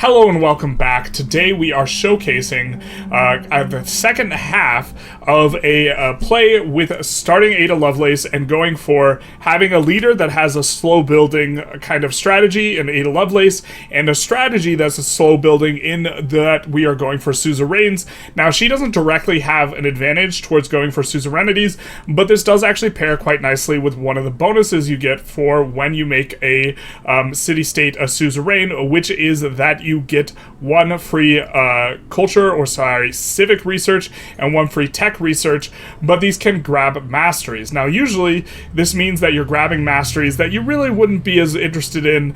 Hello and welcome back. Today we are showcasing the second half of a play with starting Ada Lovelace and going for having a leader that has a slow building kind of strategy in Ada Lovelace and a strategy that's a slow building in that we are going for suzerains. Now she doesn't directly have an advantage towards going for suzerainities, but this does actually pair quite nicely with one of the bonuses you get for when you make a city-state a suzerain, which is that you get one free civic research and one free tech research, but these can grab masteries. Now usually this means that you're grabbing masteries that you really wouldn't be as interested in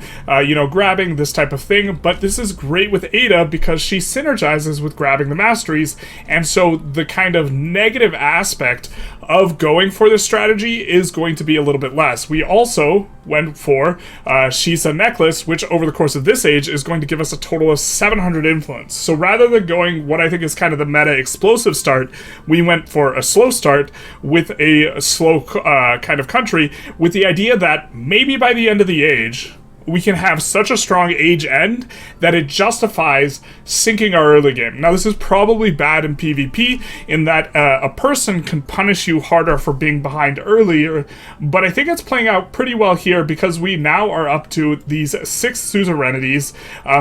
grabbing this type of thing, but this is great with Ada because she synergizes with grabbing the masteries, and so the kind of negative aspect of going for this strategy is going to be a little bit less. We also went for Shisa Necklace, which over the course of this age is going to give us a total of 700 influence. So rather than going what I think is kind of the meta explosive start, we went for a slow start with a slow kind of country, with the idea that maybe by the end of the age, we can have such a strong age end that it justifies sinking our early game. Now, this is probably bad in PvP in that a person can punish you harder for being behind earlier, but I think it's playing out pretty well here because we now are up to these 6 suzerainities.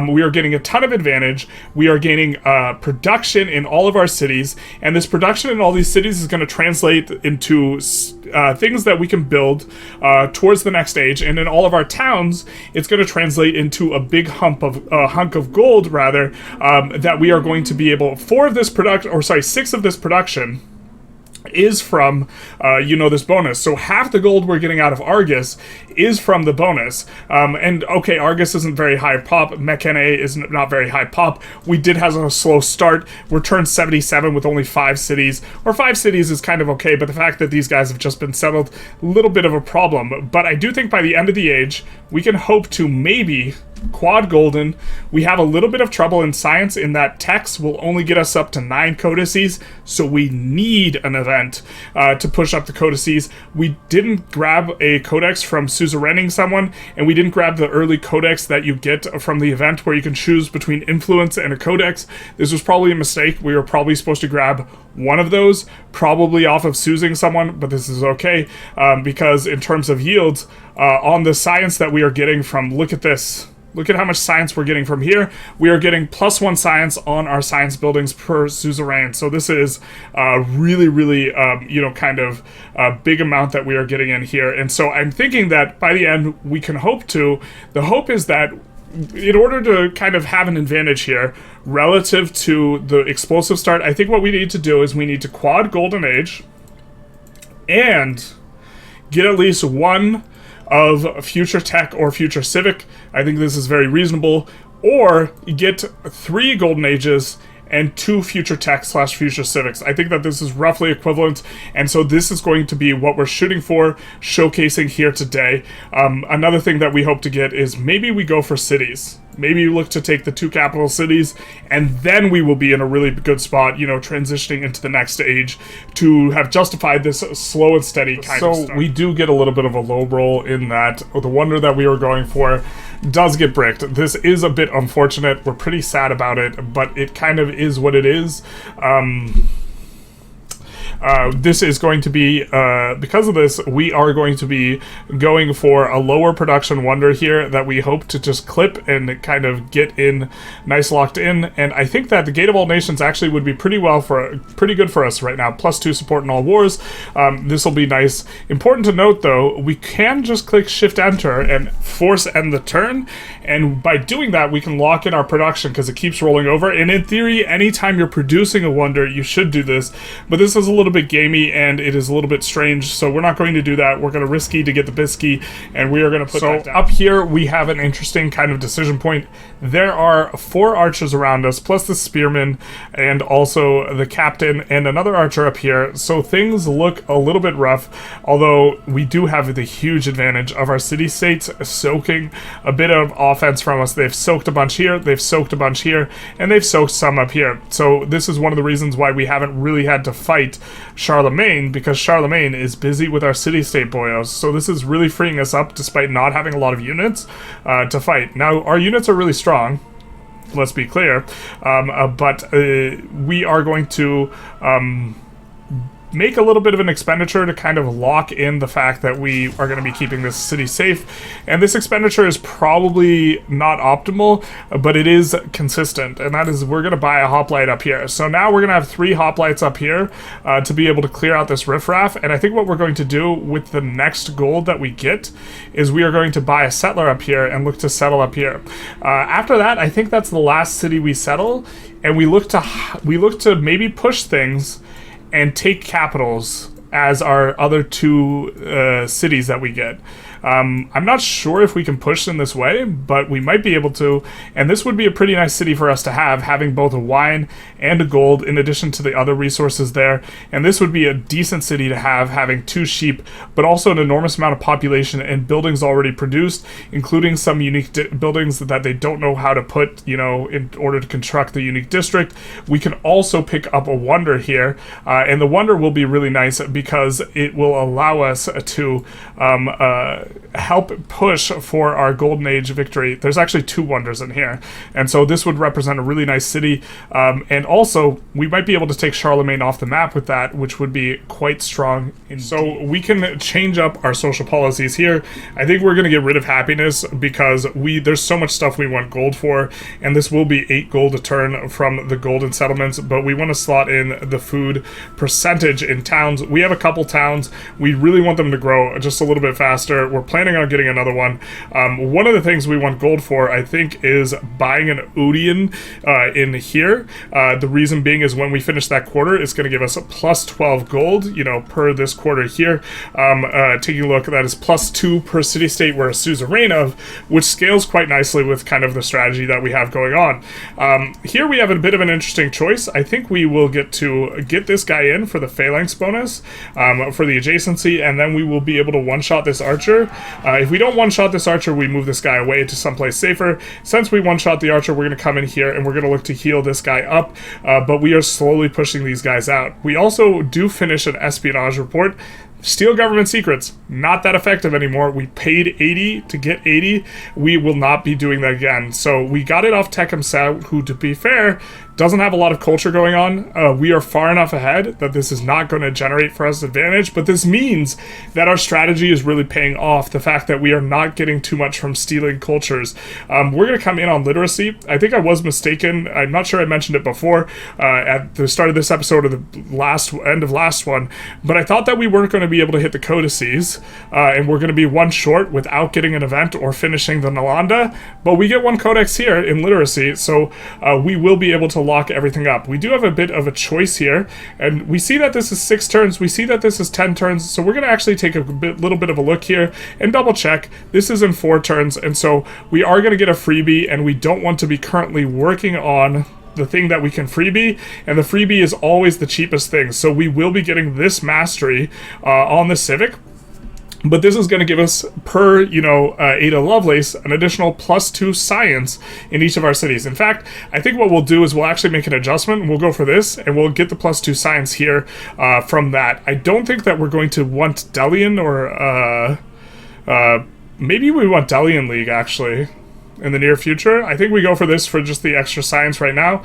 We are getting a ton of advantage. We are gaining production in all of our cities, and this production in all these cities is going to translate into things that we can build towards the next age, and in all of our towns, it's going to translate into a big hunk of gold, rather, that we are going to be able, 6 of this production is from, this bonus. So half the gold we're getting out of Argus is from the bonus. And okay, Argus isn't very high pop. Mekene is not very high pop. We did have a slow start. We're turned 77 with only 5 cities. Or 5 cities is kind of okay, but the fact that these guys have just been settled, a little bit of a problem. But I do think by the end of the age, we can hope to maybe quad golden. We have a little bit of trouble in science in that techs will only get us up to 9 codices, so we need an event to push up the codices. We didn't grab a codex from suzeraining someone, and we didn't grab the early codex that you get from the event where you can choose between influence and a codex. This was probably a mistake. We were probably supposed to grab one of those, probably off of Suzing someone, but this is okay because in terms of yields, on the science that we are getting from, look at this. Look at how much science we're getting from here. We are getting +1 science on our science buildings per suzerain. So this is really, really, kind of a big amount that we are getting in here. And so I'm thinking that by the end, we can hope to. The hope is that in order to kind of have an advantage here relative to the explosive start, I think what we need to do is we need to quad Golden Age and get at least one of future tech or future civic. I think this is very reasonable. Or get 3 golden ages and 2 future tech / future civics. I think that this is roughly equivalent, and so this is going to be what we're shooting for, showcasing here today. Another thing that we hope to get is maybe we go for cities. Maybe we look to take the 2 capital cities, and then we will be in a really good spot, transitioning into the next age to have justified this slow and steady kind of start. So we do get a little bit of a low roll in that the wonder that we were going for does get bricked. This is a bit unfortunate. We're pretty sad about it, but it kind of is what it is. This is going to be, because of this, we are going to be going for a lower production wonder here that we hope to just clip and kind of get in nice locked in. And I think that the Gate of All Nations actually would be pretty good for us right now. +2 support in all wars. This will be nice. Important to note though, we can just click Shift Enter and force end the turn. And by doing that, we can lock in our production because it keeps rolling over. And in theory, anytime you're producing a wonder, you should do this. But this is a little bit gamey and it is a little bit strange, so we're not going to do that. We're going to risky to get the bisky, and we are going to put that down. Up here, we have an interesting kind of decision point. There are 4 archers around us, plus the spearman, and also the captain, and another archer up here. So things look a little bit rough, although we do have the huge advantage of our city-states soaking a bit of offense from us. They've soaked a bunch here, they've soaked a bunch here, and they've soaked some up here. So this is one of the reasons why we haven't really had to fight Charlemagne, because Charlemagne is busy with our city-state boyos. So this is really freeing us up despite not having a lot of units to fight. Now, our units are really strong. let's be clear. But we are going to make a little bit of an expenditure to kind of lock in the fact that we are going to be keeping this city safe. And this expenditure is probably not optimal, but it is consistent. And that is, we're going to buy a hoplite up here. So now we're going to have 3 hoplites up here to be able to clear out this riffraff. And I think what we're going to do with the next gold that we get is we are going to buy a settler up here and look to settle up here. After that, I think that's the last city we settle. And we look to maybe push things and take capitals as our other 2 cities that we get. I'm not sure if we can push in this way, but we might be able to, and this would be a pretty nice city for us to have, having both a wine and a gold in addition to the other resources there. And this would be a decent city to have, having 2 sheep, but also an enormous amount of population and buildings already produced, including some unique buildings that they don't know how to put, you know, in order to construct the unique district. We can also pick up a wonder here, and the wonder will be really nice because it will allow us to help push for our golden age victory. There's actually 2 wonders in here, and so this would represent a really nice city, and also we might be able to take Charlemagne off the map with that, which would be quite strong. So we can change up our social policies here. I think we're going to get rid of happiness because there's so much stuff we want gold for, and this will be 8 gold a turn from the golden settlements, but we want to slot in the food percentage in towns. We have a couple towns. We really want them to grow just a little bit faster. We're planning on getting another one. One of the things we want gold for, I think, is buying an Odeon in here. The reason being is when we finish that quarter, it's going to give us a plus 12 gold, you know, per this quarter here. Taking a look, that is plus 2 per city-state we're a suzerain of, which scales quite nicely with kind of the strategy that we have going on. Here we have a bit of an interesting choice. I think we will get this guy in for the phalanx bonus, for the adjacency, and then we will be able to one-shot this archer. If we don't one-shot this archer, we move this guy away to someplace safer. Since we one-shot the archer, we're going to come in here and we're going to look to heal this guy up, but we are slowly pushing these guys out. We also do finish an espionage report. Steal government secrets, not that effective anymore. We paid 80 to get 80. We will not be doing that again. So we got it off Tech himself, who, to be fair, doesn't have a lot of culture going on. We are far enough ahead that this is not going to generate for us advantage, but this means that our strategy is really paying off. The fact that we are not getting too much from stealing cultures. We're going to come in on literacy. I think I was mistaken. I'm not sure I mentioned it before at the start of this episode or the end of last one, but I thought that we weren't going to be able to hit the codices, and we're going to be 1 short without getting an event or finishing the Nalanda, but we get 1 codex here in literacy, so we will be able to lock everything up. We do have a bit of a choice here, and we see that this is 6 turns, we see that this is 10 turns, so we're going to actually take a little bit of a look here and double check. This is in 4 turns, and so we are going to get a freebie, and we don't want to be currently working on the thing that we can freebie, and the freebie is always the cheapest thing, so we will be getting this mastery on the civic. But this is going to give us, per, Ada Lovelace, an additional plus 2 science in each of our cities. In fact, I think what we'll do is we'll actually make an adjustment. We'll go for this, and we'll get the plus 2 science here from that. I don't think that we're going to want Delian or, maybe we want Delian League, actually, in the near future. I think we go for this for just the extra science right now.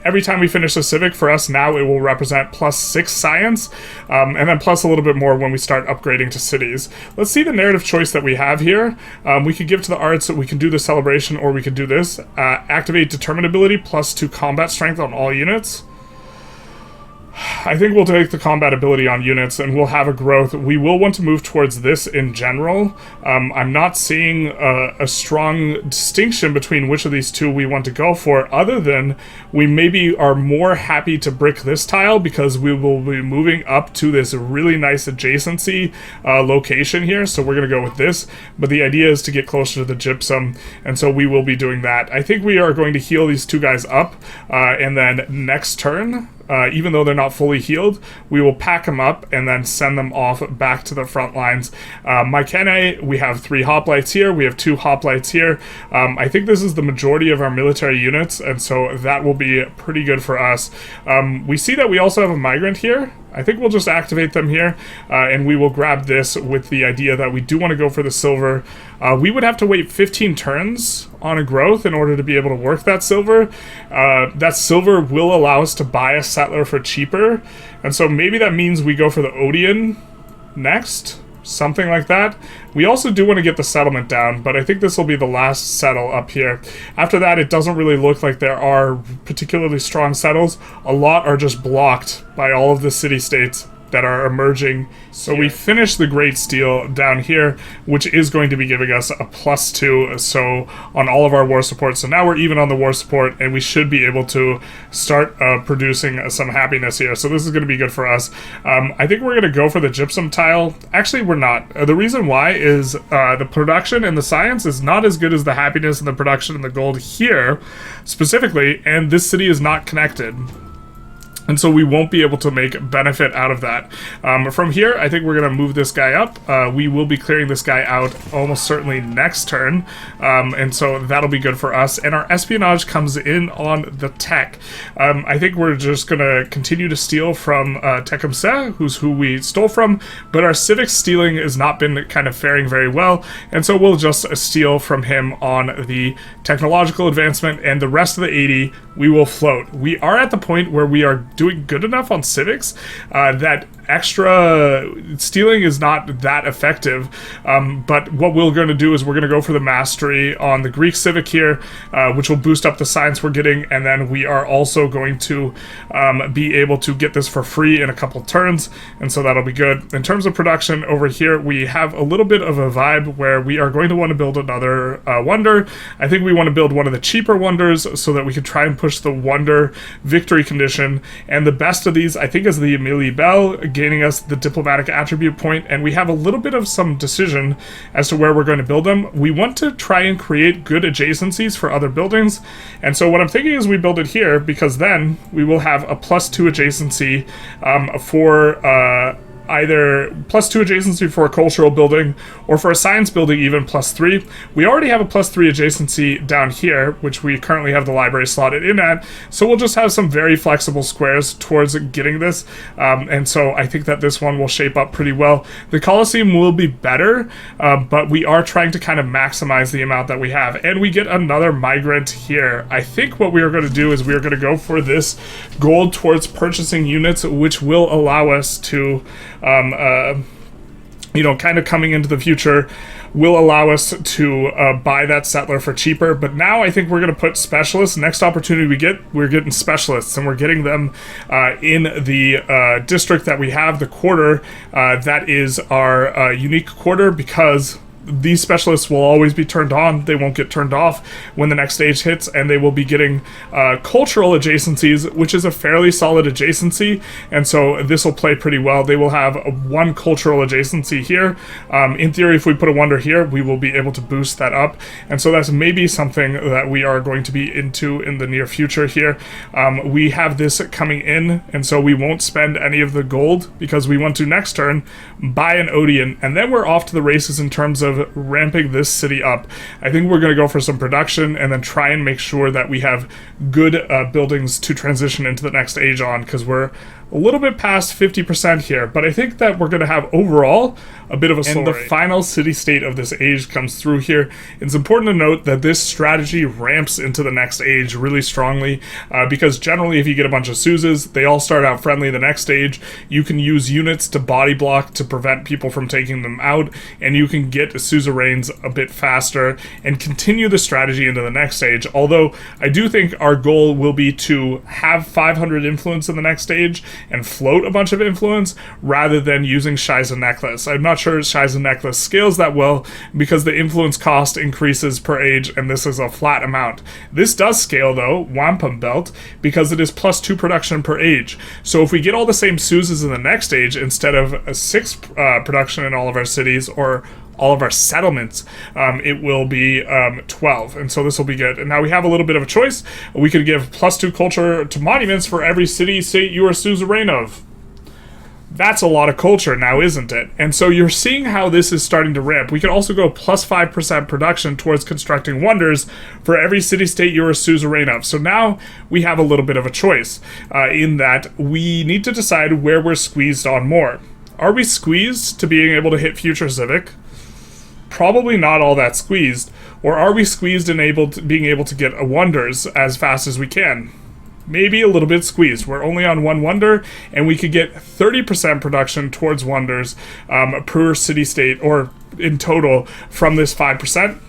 Every time we finish a civic, for us now it will represent plus 6 science, and then plus a little bit more when we start upgrading to cities. Let's see the narrative choice that we have here. We could give to the arts, so we can do the celebration, or we could do this. Activate determined ability, plus 2 combat strength on all units. I think we'll take the combat ability on units, and we'll have a growth. We will want to move towards this in general. I'm not seeing a strong distinction between which of these 2 we want to go for, other than we maybe are more happy to brick this tile because we will be moving up to this really nice adjacency location here, so we're going to go with this. But the idea is to get closer to the gypsum, and so we will be doing that. I think we are going to heal these 2 guys up, and then next turn, even though they're not fully healed, we will pack them up and then send them off back to the front lines. Mykenai, we have 3 hoplites here, we have 2 hoplites here. I think this is the majority of our military units, and so that will be pretty good for us. We see that we also have a migrant here. I think we'll just activate them here, and we will grab this with the idea that we do want to go for the silver. We would have to wait 15 turns on a growth in order to be able to work that silver. That silver will allow us to buy a settler for cheaper, and so maybe that means we go for the Odeon next. Something like that. We also do want to get the settlement down, but I think this will be the last settle up here. After that, it doesn't really look like there are particularly strong settles. A lot are just blocked by all of the city-states that are emerging. So we finish the Great Steel down here, which is going to be giving us a +2 so on all of our war support. So now we're even on the war support, and we should be able to start producing some happiness here. So this is going to be good for us. I think we're going to go for the gypsum tile. Actually, we're not. The reason why is the production and the science is not as good as the happiness and the production and the gold here, specifically, and this city is not connected. And so we won't be able to make benefit out of that. From here, I think we're going to move this guy up. We will be clearing this guy out almost certainly next turn. And so that'll be good for us. And our espionage comes in on the tech. I think we're just going to continue to steal from Tecumseh, who's who we stole from. But our civic stealing has not been kind of faring very well. And so we'll just steal from him on the technological advancement. And the rest of the 80, we will float. We are at the point where we are doing good enough on civics that extra stealing is not that effective, but what we're going to do is we're going to go for the mastery on the Greek civic here, which will boost up the science we're getting, and then we are also going to be able to get this for free in a couple turns, and so that'll be good. In terms of production over here, we have a little bit of a vibe where we are going to want to build another wonder. I think we want to build one of the cheaper wonders so that we can try and push the wonder victory condition, and the best of these I think is the Amelie Belle, gaining us the diplomatic attribute point, and we have a little bit of some decision as to where we're going to build them. We want to try and create good adjacencies for other buildings, and so what I'm thinking is we build it here, because then we will have a +2 adjacency for either +2 adjacency for a cultural building, or for a science building even +3. We already have a +3 adjacency down here, which we currently have the library slotted in at, so we'll just have some very flexible squares towards getting this, and so I think that this one will shape up pretty well. The Colosseum will be better, but we are trying to kind of maximize the amount that we have, and we get another migrant here. I think what we are going to do is we are going to go for this gold towards purchasing units, which will allow us to kind of coming into the future, will allow us to buy that settler for cheaper. But now I think we're going to put specialists. Next opportunity we're getting specialists, and we're getting them in the district that we have, the quarter, that is our unique quarter, because these specialists will always be turned on. They won't get turned off when the next stage hits, and they will be getting cultural adjacencies, which is a fairly solid adjacency, and so this will play pretty well. They will have one cultural adjacency here. In theory, if we put a wonder here, we will be able to boost that up, and so that's maybe something that we are going to be into in the near future here. We have this coming in, and so we won't spend any of the gold, because we want to next turn buy an Odeon, and then we're off to the races in terms of ramping this city up. I think we're going to go for some production and then try and make sure that we have good buildings to transition into the next age on, because we're a little bit past 50% here, but I think that we're going to have overall a bit of a slow rate. And the final city-state of this age comes through here. It's important to note that this strategy ramps into the next age really strongly, because generally if you get a bunch of Suzes, they all start out friendly the next stage. You can use units to body block to prevent people from taking them out, and you can get suzerains a bit faster and continue the strategy into the next stage. Although I do think our goal will be to have 500 influence in the next stage and float a bunch of influence rather than using Shiza Necklace. I'm not sure Shiza Necklace scales that well because the influence cost increases per age, and this is a flat amount. This does scale though, Wampum Belt, because it is +2 production per age. So if we get all the same Suzes in the next age instead of a 6 production in all of our cities or all of our settlements, it will be 12, and so this will be good. And now we have a little bit of a choice. We could give +2 culture to monuments for every city-state you are suzerain of. That's a lot of culture now, isn't it? And so you're seeing how this is starting to ramp. We can also go plus 5% production towards constructing wonders for every city-state you're a suzerain of. So now we have a little bit of a choice in that we need to decide where we're squeezed on more. Are we squeezed to being able to hit future civic? Probably not all that squeezed. Or are we squeezed and being able to get wonders as fast as we can? Maybe a little bit squeezed. We're only on one wonder, and we could get 30% production towards wonders per city-state, or in total from this 5%.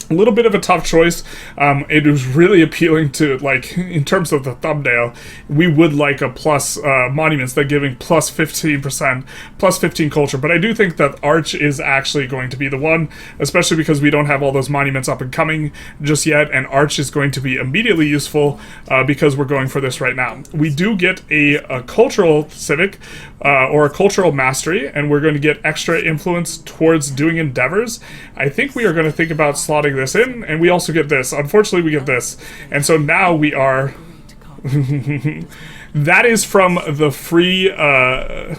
A little bit of a tough choice. It was really appealing to, like, in terms of the thumbnail, we would like a plus monuments that giving plus 15%, plus 15 culture. But I do think that Arch is actually going to be the one, especially because we don't have all those monuments up and coming just yet, and Arch is going to be immediately useful because we're going for this right now. We do get a cultural civic or a cultural mastery, and we're going to get extra influence towards doing endeavors. I think we are going to think about slotting this in, and we also get this. Unfortunately, we get this. And so now we are... That is from the free... Oh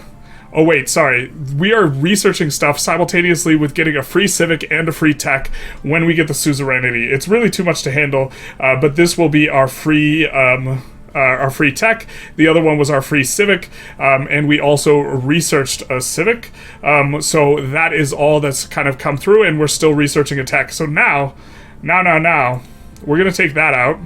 wait, sorry. We are researching stuff simultaneously with getting a free civic and a free tech when we get the suzerainty. It's really too much to handle, but this will be our free... our free tech. The other one was our free civic, and we also researched a civic. So that is all that's kind of come through, and we're still researching a tech. So now, we're going to take that out.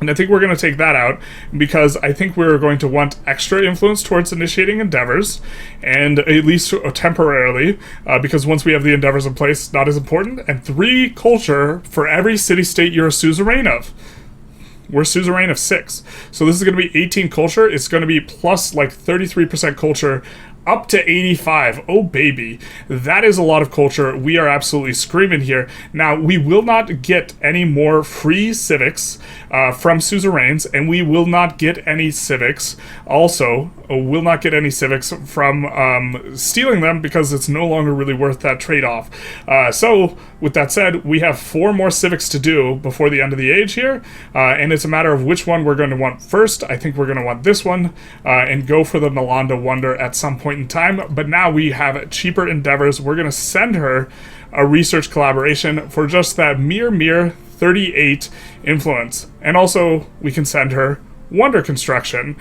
And I think we're going to take that out because I think we're going to want extra influence towards initiating endeavors, and at least temporarily, because once we have the endeavors in place, not as important. And 3 culture for every city-state you're a suzerain of. We're suzerain of 6. So this is going to be 18 culture. It's going to be plus like 33% culture up to 85. Oh, baby. That is a lot of culture. We are absolutely screaming here. Now, we will not get any more free civics from suzerains, and we will not get any civics also. Will not get any civics from stealing them because it's no longer really worth that trade-off. So, with that said, we have 4 more civics to do before the end of the age here, and it's a matter of which one we're going to want first. I think we're going to want this one, and go for the Nalanda Wonder at some point in time. But now we have cheaper endeavors. We're going to send her a research collaboration for just that mere 38 influence. And also, we can send her wonder construction,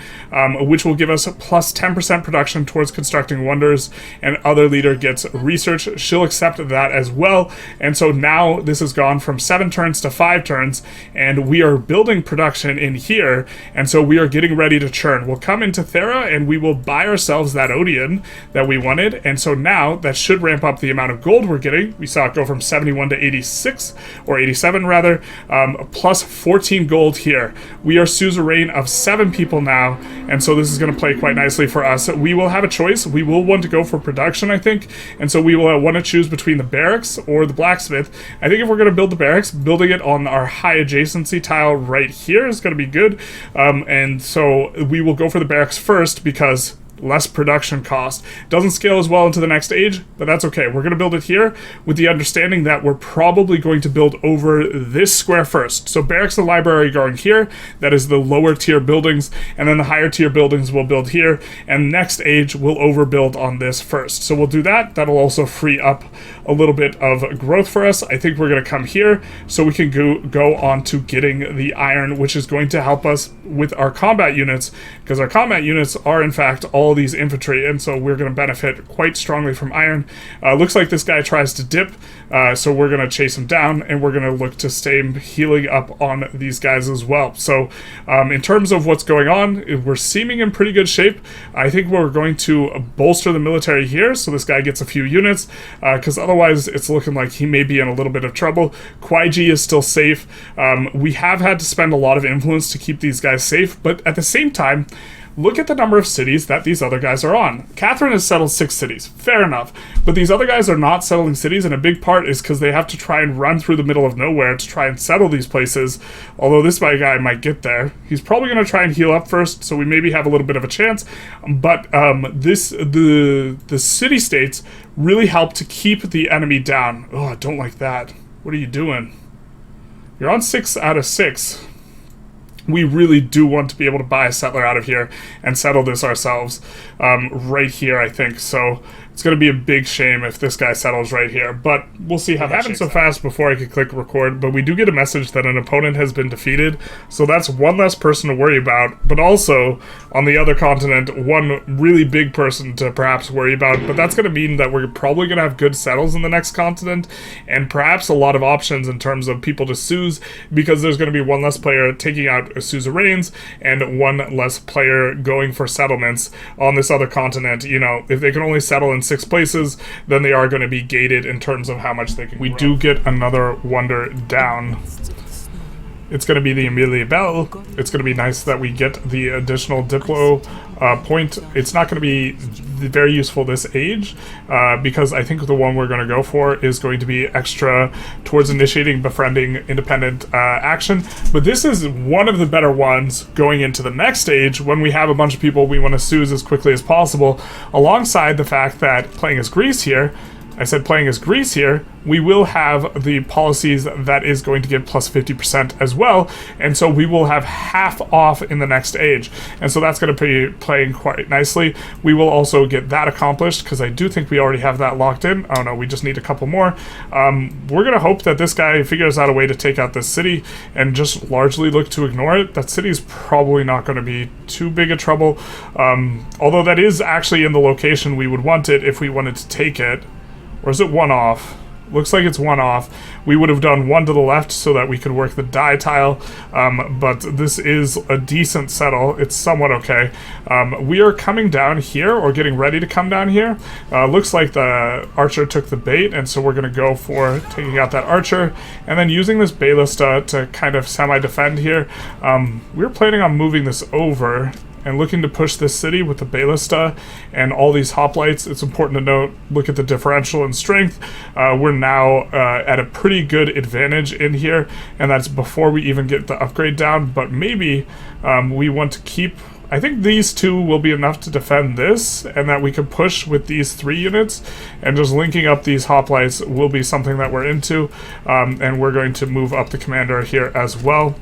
which will give us plus 10% production towards constructing wonders, and other leader gets research. She'll accept that as well. And so now this has gone from 7 turns to 5 turns, and we are building production in here, and so we are getting ready to churn. We'll come into Thera and we will buy ourselves that Odeon that we wanted, and so now that should ramp up the amount of gold we're getting. We saw it go from 71 to 86, or 87 rather, plus 14 gold here. We are suzerain of 7 people now, and so this is going to play quite nicely for us. We will have a choice. We will want to go for production, I think, and so we will want to choose between the barracks or the blacksmith. I think if we're going to build the barracks, building it on our high adjacency tile right here is going to be good, and so we will go for the barracks first because less production cost. Doesn't scale as well into the next age, but that's okay. We're going to build it here with the understanding that we're probably going to build over this square first. So barracks and library going here. That is the lower tier buildings, and then the higher tier buildings we'll build here, and next age we'll overbuild on this first. So we'll do that. That'll also free up a little bit of growth for us. I think we're going to come here so we can go on to getting the iron, which is going to help us with our combat units, because our combat units are in fact all these infantry, and so we're going to benefit quite strongly from iron. Looks like this guy tries to dip, so we're going to chase him down, and we're going to look to stay healing up on these guys as well. So in terms of what's going on, we're seeming in pretty good shape. I think we're going to bolster the military here so this guy gets a few units, because otherwise it's looking like he may be in a little bit of trouble. Kwaiji is still safe. We have had to spend a lot of influence to keep these guys safe, but at the same time, look at the number of cities that these other guys are on. Catherine has settled 6 cities. Fair enough. But these other guys are not settling cities, and a big part is because they have to try and run through the middle of nowhere to try and settle these places. Although this guy might get there. He's probably going to try and heal up first, so we maybe have a little bit of a chance. But the city-states really help to keep the enemy down. Oh, I don't like that. What are you doing? You're on 6 out of 6. we really do want to be able to buy a settler out of here and settle this ourselves right here, I think. So it's going to be a big shame if this guy settles right here, but we'll see how that happened so fast before I could click record. But we do get a message that an opponent has been defeated, so that's one less person to worry about, but also on the other continent, one really big person to perhaps worry about. But that's going to mean that we're probably going to have good settles in the next continent, and perhaps a lot of options in terms of people to seize, because there's going to be one less player taking out suzerains and one less player going for settlements on this other continent. You know, if they can only settle in 6 places, then they are going to be gated in terms of how much they can grow. We do get another wonder down. It's going to be the Amelia Bell. It's going to be nice that we get the additional Diplo point. It's not going to be very useful this age, because I think the one we're going to go for is going to be extra towards initiating befriending independent action. But this is one of the better ones going into the next stage when we have a bunch of people we want to seize as quickly as possible, alongside the fact that playing as Greece here, I said playing as Greece here, we will have the policies that is going to give plus 50% as well, and so we will have half off in the next age, and so that's going to be playing quite nicely. We will also get that accomplished, because I do think we already have that locked in. Oh no, we just need a couple more. We're going to hope that this guy figures out a way to take out this city and just largely look to ignore it. That city is probably not going to be too big a trouble, although that is actually in the location we would want it if we wanted to take it. Or is it one off? Looks like it's one off. We would have done one to the left so that we could work the die tile, but this is a decent settle. It's somewhat okay. We are coming down here, or getting ready to come down here. Looks like the archer took the bait, and so we're going to go for taking out that archer, and then using this ballista to kind of semi-defend here. We're planning on moving this over and looking to push this city with the ballista and all these hoplites. It's important to note, look at the differential in strength. We're now at a pretty good advantage in here, and that's before we even get the upgrade down, but maybe we want to keep... I think these 2 will be enough to defend this, and that we can push with these 3 units, and just linking up these hoplites will be something that we're into, and we're going to move up the commander here as well.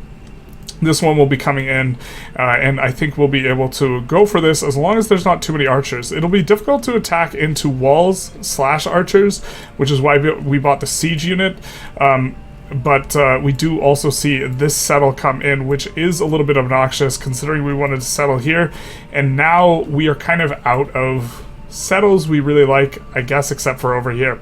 This one will be coming in, and I think we'll be able to go for this as long as there's not too many archers. It'll be difficult to attack into walls / archers, which is why we bought the siege unit. But we do also see this settle come in, which is a little bit obnoxious considering we wanted to settle here, and now we are kind of out of settles we really like, I guess, except for over here.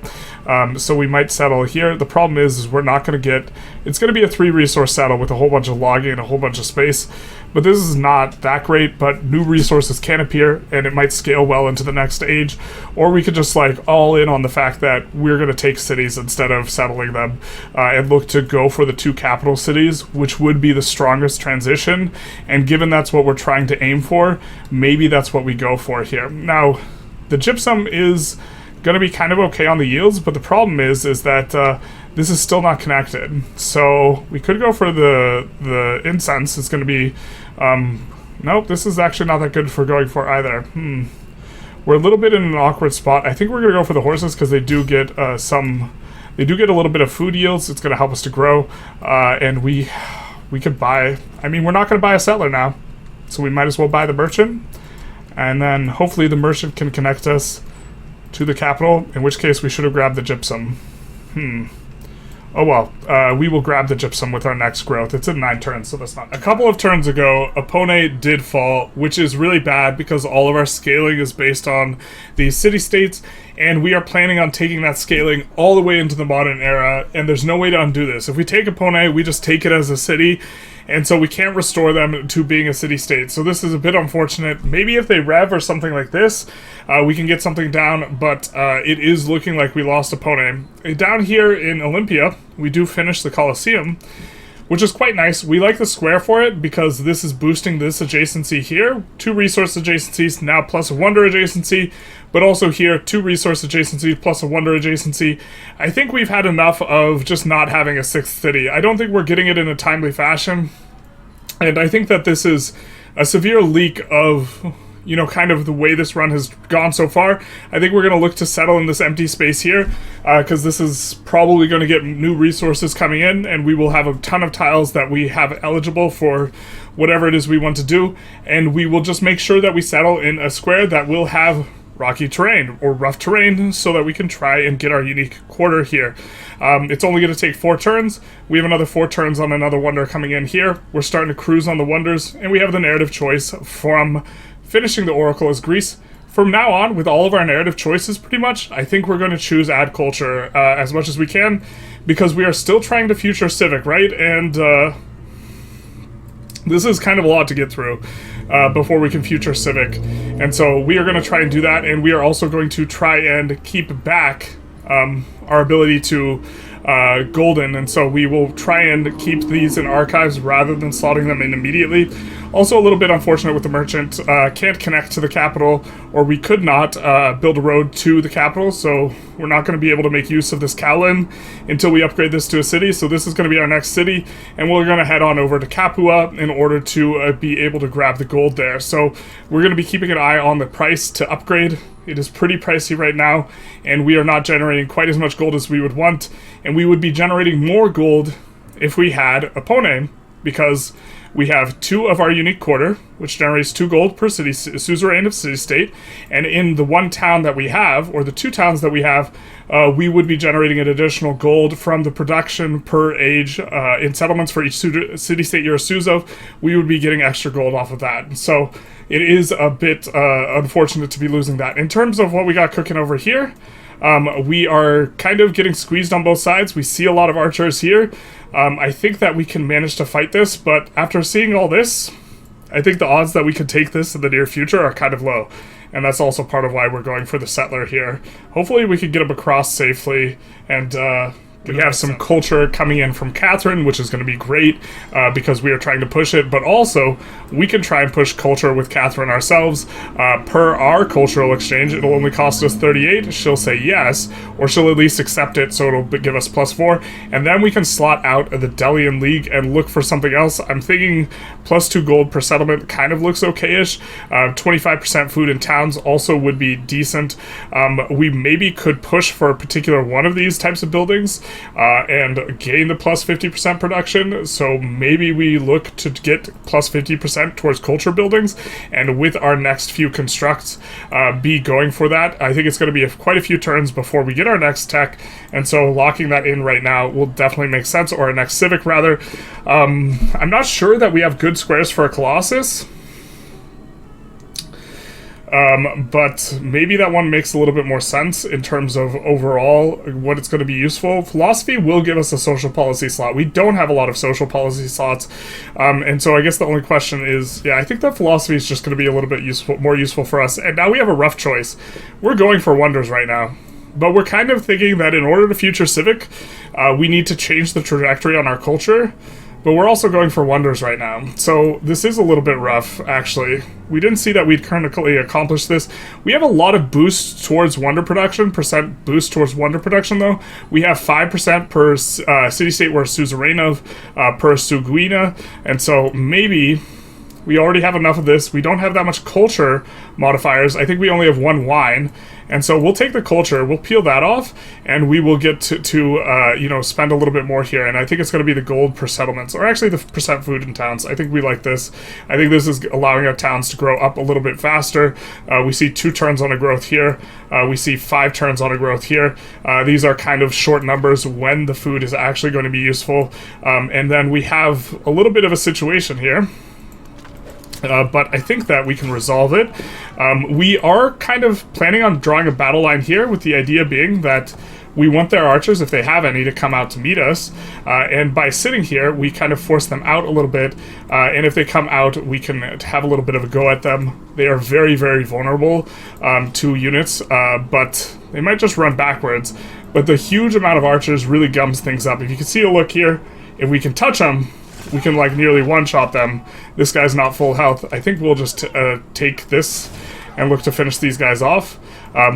So we might settle here. The problem is we're not going to get... It's going to be a 3 resource settle with a whole bunch of logging and a whole bunch of space, but this is not that great. But new resources can appear, and it might scale well into the next age, or we could just like all in on the fact that we're going to take cities instead of settling them, and look to go for the 2 capital cities, which would be the strongest transition. And given that's what we're trying to aim for, maybe that's what we go for here. Now, the gypsum is going to be kind of okay on the yields, but the problem is that this is still not connected. So we could go for the incense. It's going to be... nope, this is actually not that good for going for either. We're a little bit in an awkward spot. I think we're going to go for the horses because they do get They do get a little bit of food yields. It's going to help us to grow. And we could buy... I mean, we're not going to buy a settler now, so we might as well buy the merchant. And then hopefully the merchant can connect us to the capital, in which case we should have grabbed the gypsum. Oh well, we will grab the gypsum with our next growth. It's in 9 turns, so that's not... A couple of turns ago, Opone did fall, which is really bad because all of our scaling is based on the city-states, and we are planning on taking that scaling all the way into the modern era, and there's no way to undo this. If we take Opone, we just take it as a city, and so we can't restore them to being a city-state. So this is a bit unfortunate. Maybe if they rev or something like this, we can get something down, but it is looking like we lost Opone. Down here in Olympia, we do finish the Colosseum, which is quite nice. We like the square for it because this is boosting this adjacency here. 2 resource adjacencies, now plus a wonder adjacency, but also here, 2 resource adjacencies plus a wonder adjacency. I think we've had enough of just not having a 6th city. I don't think we're getting it in a timely fashion, and I think that this is a severe leak of... you know, kind of the way this run has gone so far, I think we're going to look to settle in this empty space here, because this is probably going to get new resources coming in, and we will have a ton of tiles that we have eligible for whatever it is we want to do, and we will just make sure that we settle in a square that will have rocky terrain or rough terrain so that we can try and get our unique quarter here. It's only going to take 4 turns. We have another 4 turns on another wonder coming in here. We're starting to cruise on the wonders, and we have the narrative choice from finishing the Oracle as Greece. From now on, with all of our narrative choices pretty much, I think we're going to choose add culture as much as we can, because we are still trying to future civic, right? And this is kind of a lot to get through before we can future civic, and so we are going to try and do that, and we are also going to try and keep back our ability to golden, and so we will try and keep these in archives rather than slotting them in immediately. Also a little bit unfortunate with the merchant, can't connect to the capital, or we could not build a road to the capital, so we're not going to be able to make use of this Kowloon until we upgrade this to a city. So this is going to be our next city, and we're going to head on over to Capua in order to be able to grab the gold there. So we're going to be keeping an eye on the price to upgrade. It is pretty pricey right now, and we are not generating quite as much gold as we would want, and we would be generating more gold if we had a Pone, because we have 2 of our unique quarter, which generates 2 gold per city, suzerain of city-state, and in the 1 town that we have, or the 2 towns that we have, we would be generating an additional gold from the production per age in settlements for each city-state you're a Suz of. We would be getting extra gold off of that. So it is a bit unfortunate to be losing that. In terms of what we got cooking over here, we are kind of getting squeezed on both sides. We see a lot of archers here. I think that we can manage to fight this, but after seeing all this, I think the odds that we could take this in the near future are kind of low. And that's also part of why we're going for the settler here. Hopefully we can get him across safely, and we have some culture coming in from Catherine, which is going to be great because we are trying to push it, but also we can try and push culture with Catherine ourselves. Per our cultural exchange, it'll only cost us 38. She'll say yes, or she'll at least accept it, so it'll give us +4, and then we can slot out of the Delian League and look for something else. I'm thinking +2 gold per settlement kind of looks okay-ish. 25% food in towns also would be decent. We maybe could push for a particular one of these types of buildings and gain the +50% production, so maybe we look to get +50% towards culture buildings, and with our next few constructs be going for that. I think it's going to be quite a few turns before we get our next tech, and so locking that in right now will definitely make sense, or our next civic rather. I'm not sure that we have good squares for a Colossus, but maybe that one makes a little bit more sense in terms of overall what it's going to be useful. Philosophy will give us a social policy slot. We don't have a lot of social policy slots, and so I guess the only question is, yeah, I think that philosophy is just going to be a little bit more useful for us. And now we have a rough choice. We're going for wonders right now, but we're kind of thinking that in order to future civic, we need to change the trajectory on our culture. But we're also going for wonders right now. So this is a little bit rough, actually. We didn't see that we'd currently accomplish this. We have a lot of boosts towards wonder production, percent boost towards wonder production, though. We have 5% per city-state we're a suzerain of, per Suguina, and so maybe we already have enough of this. We don't have that much culture modifiers. I think we only have 1 wine. And so we'll take the culture, we'll peel that off, and we will get to you know, spend a little bit more here. And I think it's going to be the gold per settlements, or actually the percent food in towns. I think we like this. I think this is allowing our towns to grow up a little bit faster. We see 2 turns on a growth here. We see 5 turns on a growth here. These are kind of short numbers when the food is actually going to be useful. And then we have a little bit of a situation here. But I think that we can resolve it. We are kind of planning on drawing a battle line here, with the idea being that we want their archers, if they have any, to come out to meet us. And by sitting here, we kind of force them out a little bit. And if they come out, we can have a little bit of a go at them. They are very, very vulnerable to units, but they might just run backwards. But the huge amount of archers really gums things up. If you can see a look here, if we can touch them, we can like nearly one-shot them. This guy's not full health. I think we'll just take this and look to finish these guys off.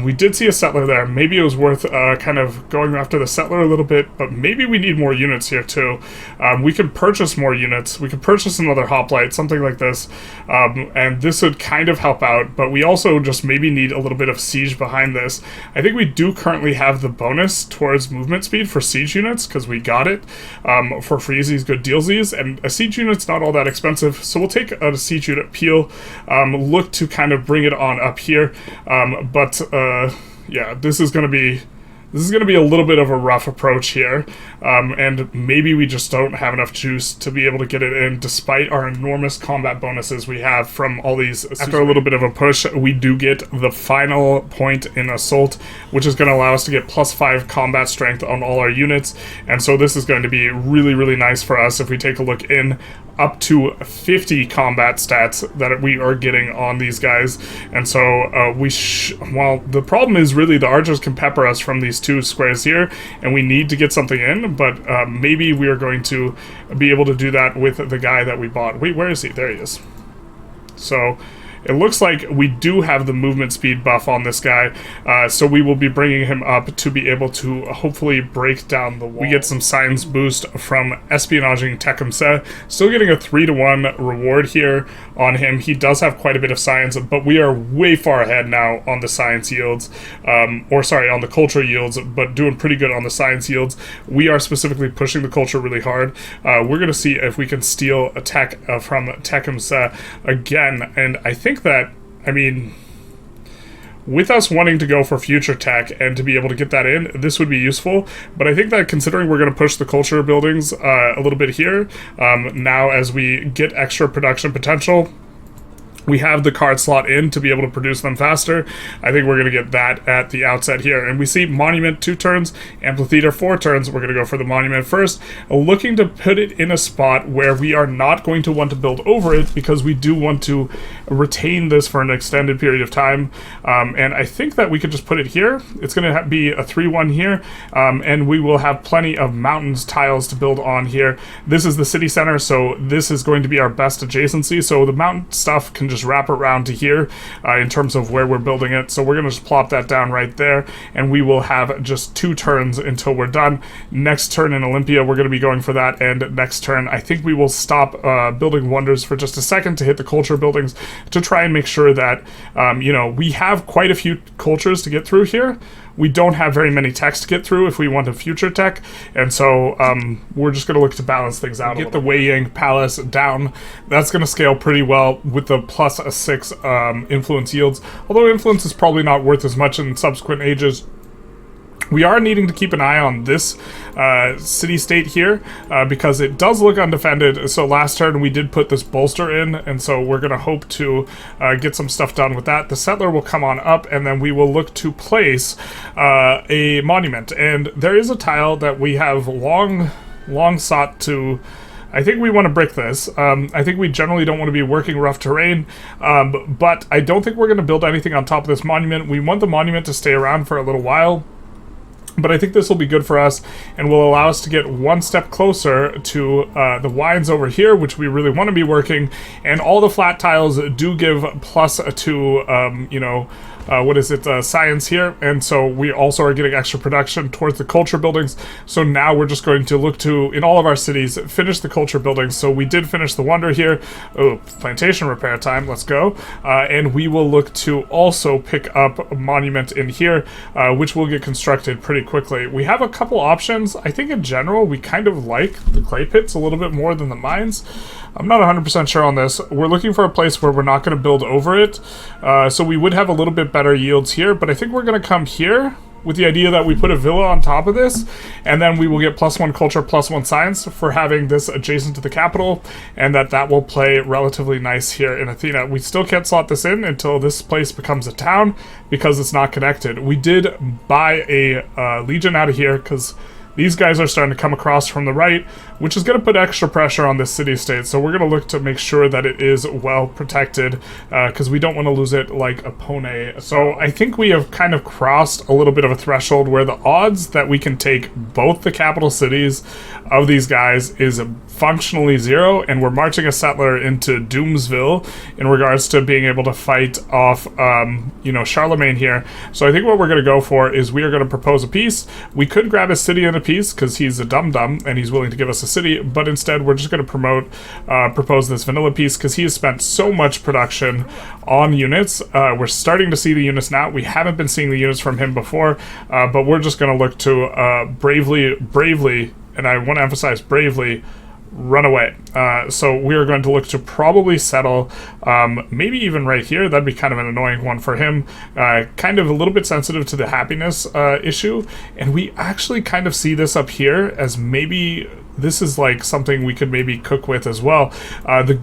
We did see a settler there. Maybe it was worth kind of going after the settler a little bit, but maybe we need more units here too. We can purchase more units. We can purchase another hoplite, something like this, and this would kind of help out, but we also just maybe need a little bit of siege behind this. I think we do currently have the bonus towards movement speed for siege units, because we got it for freezies, good dealsies, and a siege unit's not all that expensive, so we'll take a siege unit peel, look to kind of bring it on up here, but yeah, this is going to be a little bit of a rough approach here, and maybe we just don't have enough juice to be able to get it in, despite our enormous combat bonuses we have from all these. After a little bit of a push, we do get the final point in Assault, which is going to allow us to get +5 combat strength on all our units, and so this is going to be really, really nice for us if we take a look in. Up to 50 combat stats that we are getting on these guys, and so well, the problem is really the archers can pepper us from these 2 squares here, and we need to get something in, but maybe we are going to be able to do that with the guy that we bought. Wait, where is he? There he is. So it looks like we do have the movement speed buff on this guy, so we will be bringing him up to be able to hopefully break down the wall. We get some science boost from espionaging Tecumseh, still getting a 3-to-1 reward here on him. He does have quite a bit of science, but we are way far ahead now on the science yields, or sorry, on the culture yields, but doing pretty good on the science yields. We are specifically pushing the culture really hard. We're going to see if we can steal a tech from Tecumseh again, and I think that, I mean, with us wanting to go for future tech and to be able to get that in, this would be useful, but I think that considering we're going to push the culture buildings a little bit here, now as we get extra production potential, we have the card slot in to be able to produce them faster. I think we're going to get that at the outset here. And we see Monument 2 turns, Amphitheater 4 turns. We're going to go for the Monument first, looking to put it in a spot where we are not going to want to build over it, because we do want to retain this for an extended period of time. And I think that we could just put it here. It's going to be a 3-1 here, and we will have plenty of mountains tiles to build on here. This is the city center, so this is going to be our best adjacency. So the mountain stuff can just wrap around to here in terms of where we're building it. So we're going to just plop that down right there, and we will have just 2 turns until we're done. Next turn in Olympia, we're going to be going for that, and next turn, I think we will stop building wonders for just a second to hit the culture buildings to try and make sure that, you know, we have quite a few cultures to get through here. We don't have very many techs to get through if we want a future tech, and so we're just going to look to balance things out. Get the Wei Yang Palace down. That's going to scale pretty well with the +6 influence yields, although influence is probably not worth as much in subsequent ages. We are needing to keep an eye on this city-state here, because it does look undefended. So last turn we did put this bolster in, and so we're going to hope to get some stuff done with that. The settler will come on up, and then we will look to place a monument. And there is a tile that we have long sought to... I think we want to brick this. I think we generally don't want to be working rough terrain, but I don't think we're going to build anything on top of this monument. We want the monument to stay around for a little while, but I think this will be good for us and will allow us to get one step closer to the wines over here, which we really want to be working. And all the flat tiles do give +2, you know, what is it, science here, and so we also are getting extra production towards the culture buildings. So now we're just going to look to, in all of our cities, finish the culture buildings. So we did finish the wonder here. Oh, plantation repair time, let's go. And we will look to also pick up a monument in here, which will get constructed pretty quickly. We have a couple options. I think in general we kind of like the clay pits a little bit more than the mines. I'm not 100% sure on this. We're looking for a place where we're not going to build over it, so we would have a little bit better yields here, but I think we're going to come here with the idea that we put a villa on top of this, and then we will get +1 culture, +1 science for having this adjacent to the capital, and that will play relatively nice here in Athena. We still can't slot this in until this place becomes a town, because it's not connected. We did buy a legion out of here, because These guys are starting to come across from the right, which is going to put extra pressure on this city-state. So we're going to look to make sure that it is well protected, because we don't want to lose it like a pone. So I think we have kind of crossed a little bit of a threshold where the odds that we can take both the capital cities of these guys is functionally zero, and we're marching a settler into Doomsville in regards to being able to fight off, you know, Charlemagne here. So I think what we're going to go for is we are going to propose a peace. We could grab a city and a peace because he's a dum-dum and he's willing to give us a city, but instead we're just going to propose this vanilla peace because he has spent so much production on units. We're starting to see the units now. We haven't been seeing the units from him before, but we're just going to look to bravely, and I want to emphasize bravely, run away. So we are going to look to probably settle, maybe even right here. That'd be kind of an annoying one for him. Kind of a little bit sensitive to the happiness issue. And we actually kind of see this up here as maybe this is like something we could maybe cook with as well.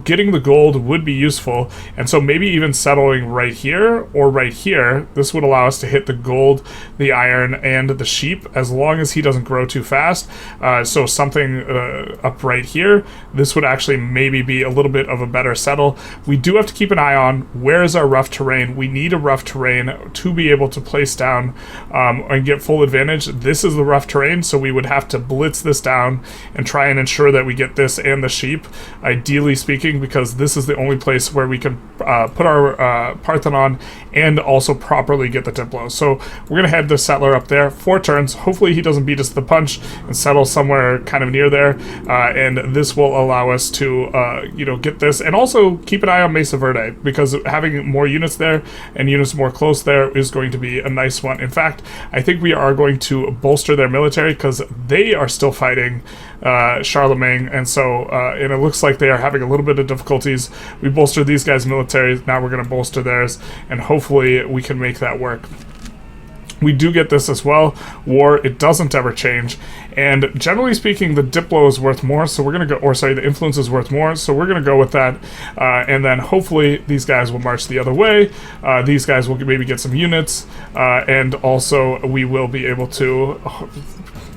Getting the gold would be useful, and so maybe even settling right here or right here, this would allow us to hit the gold, the iron, and the sheep, as long as he doesn't grow too fast. So something up right here, this would actually maybe be a little bit of a better settle. We do have to keep an eye on where is our rough terrain. We need a rough terrain to be able to place down and get full advantage. This is the rough terrain, so we would have to blitz this down and try and ensure that we get this and the sheep, ideally speaking, because this is the only place where we can put our Parthenon and also properly get the Diplo. So we're going to head the settler up there, 4 turns. Hopefully he doesn't beat us to the punch and settle somewhere kind of near there, and this will allow us to you know, get this, and also keep an eye on Mesa Verde, because having more units there and units more close there is going to be a nice one. In fact, I think we are going to bolster their military because they are still fighting Charlemagne, and so and it looks like they are having a little bit of difficulties. We bolstered these guys' military, now we're going to bolster theirs, and hopefully we can make that work. We do get this as well. War, it doesn't ever change, and generally speaking, the Diplo is worth more, so we're going to go, or sorry, the influence is worth more, so we're going to go with that, and then hopefully these guys will march the other way. These guys will maybe get some units, and also we will be able to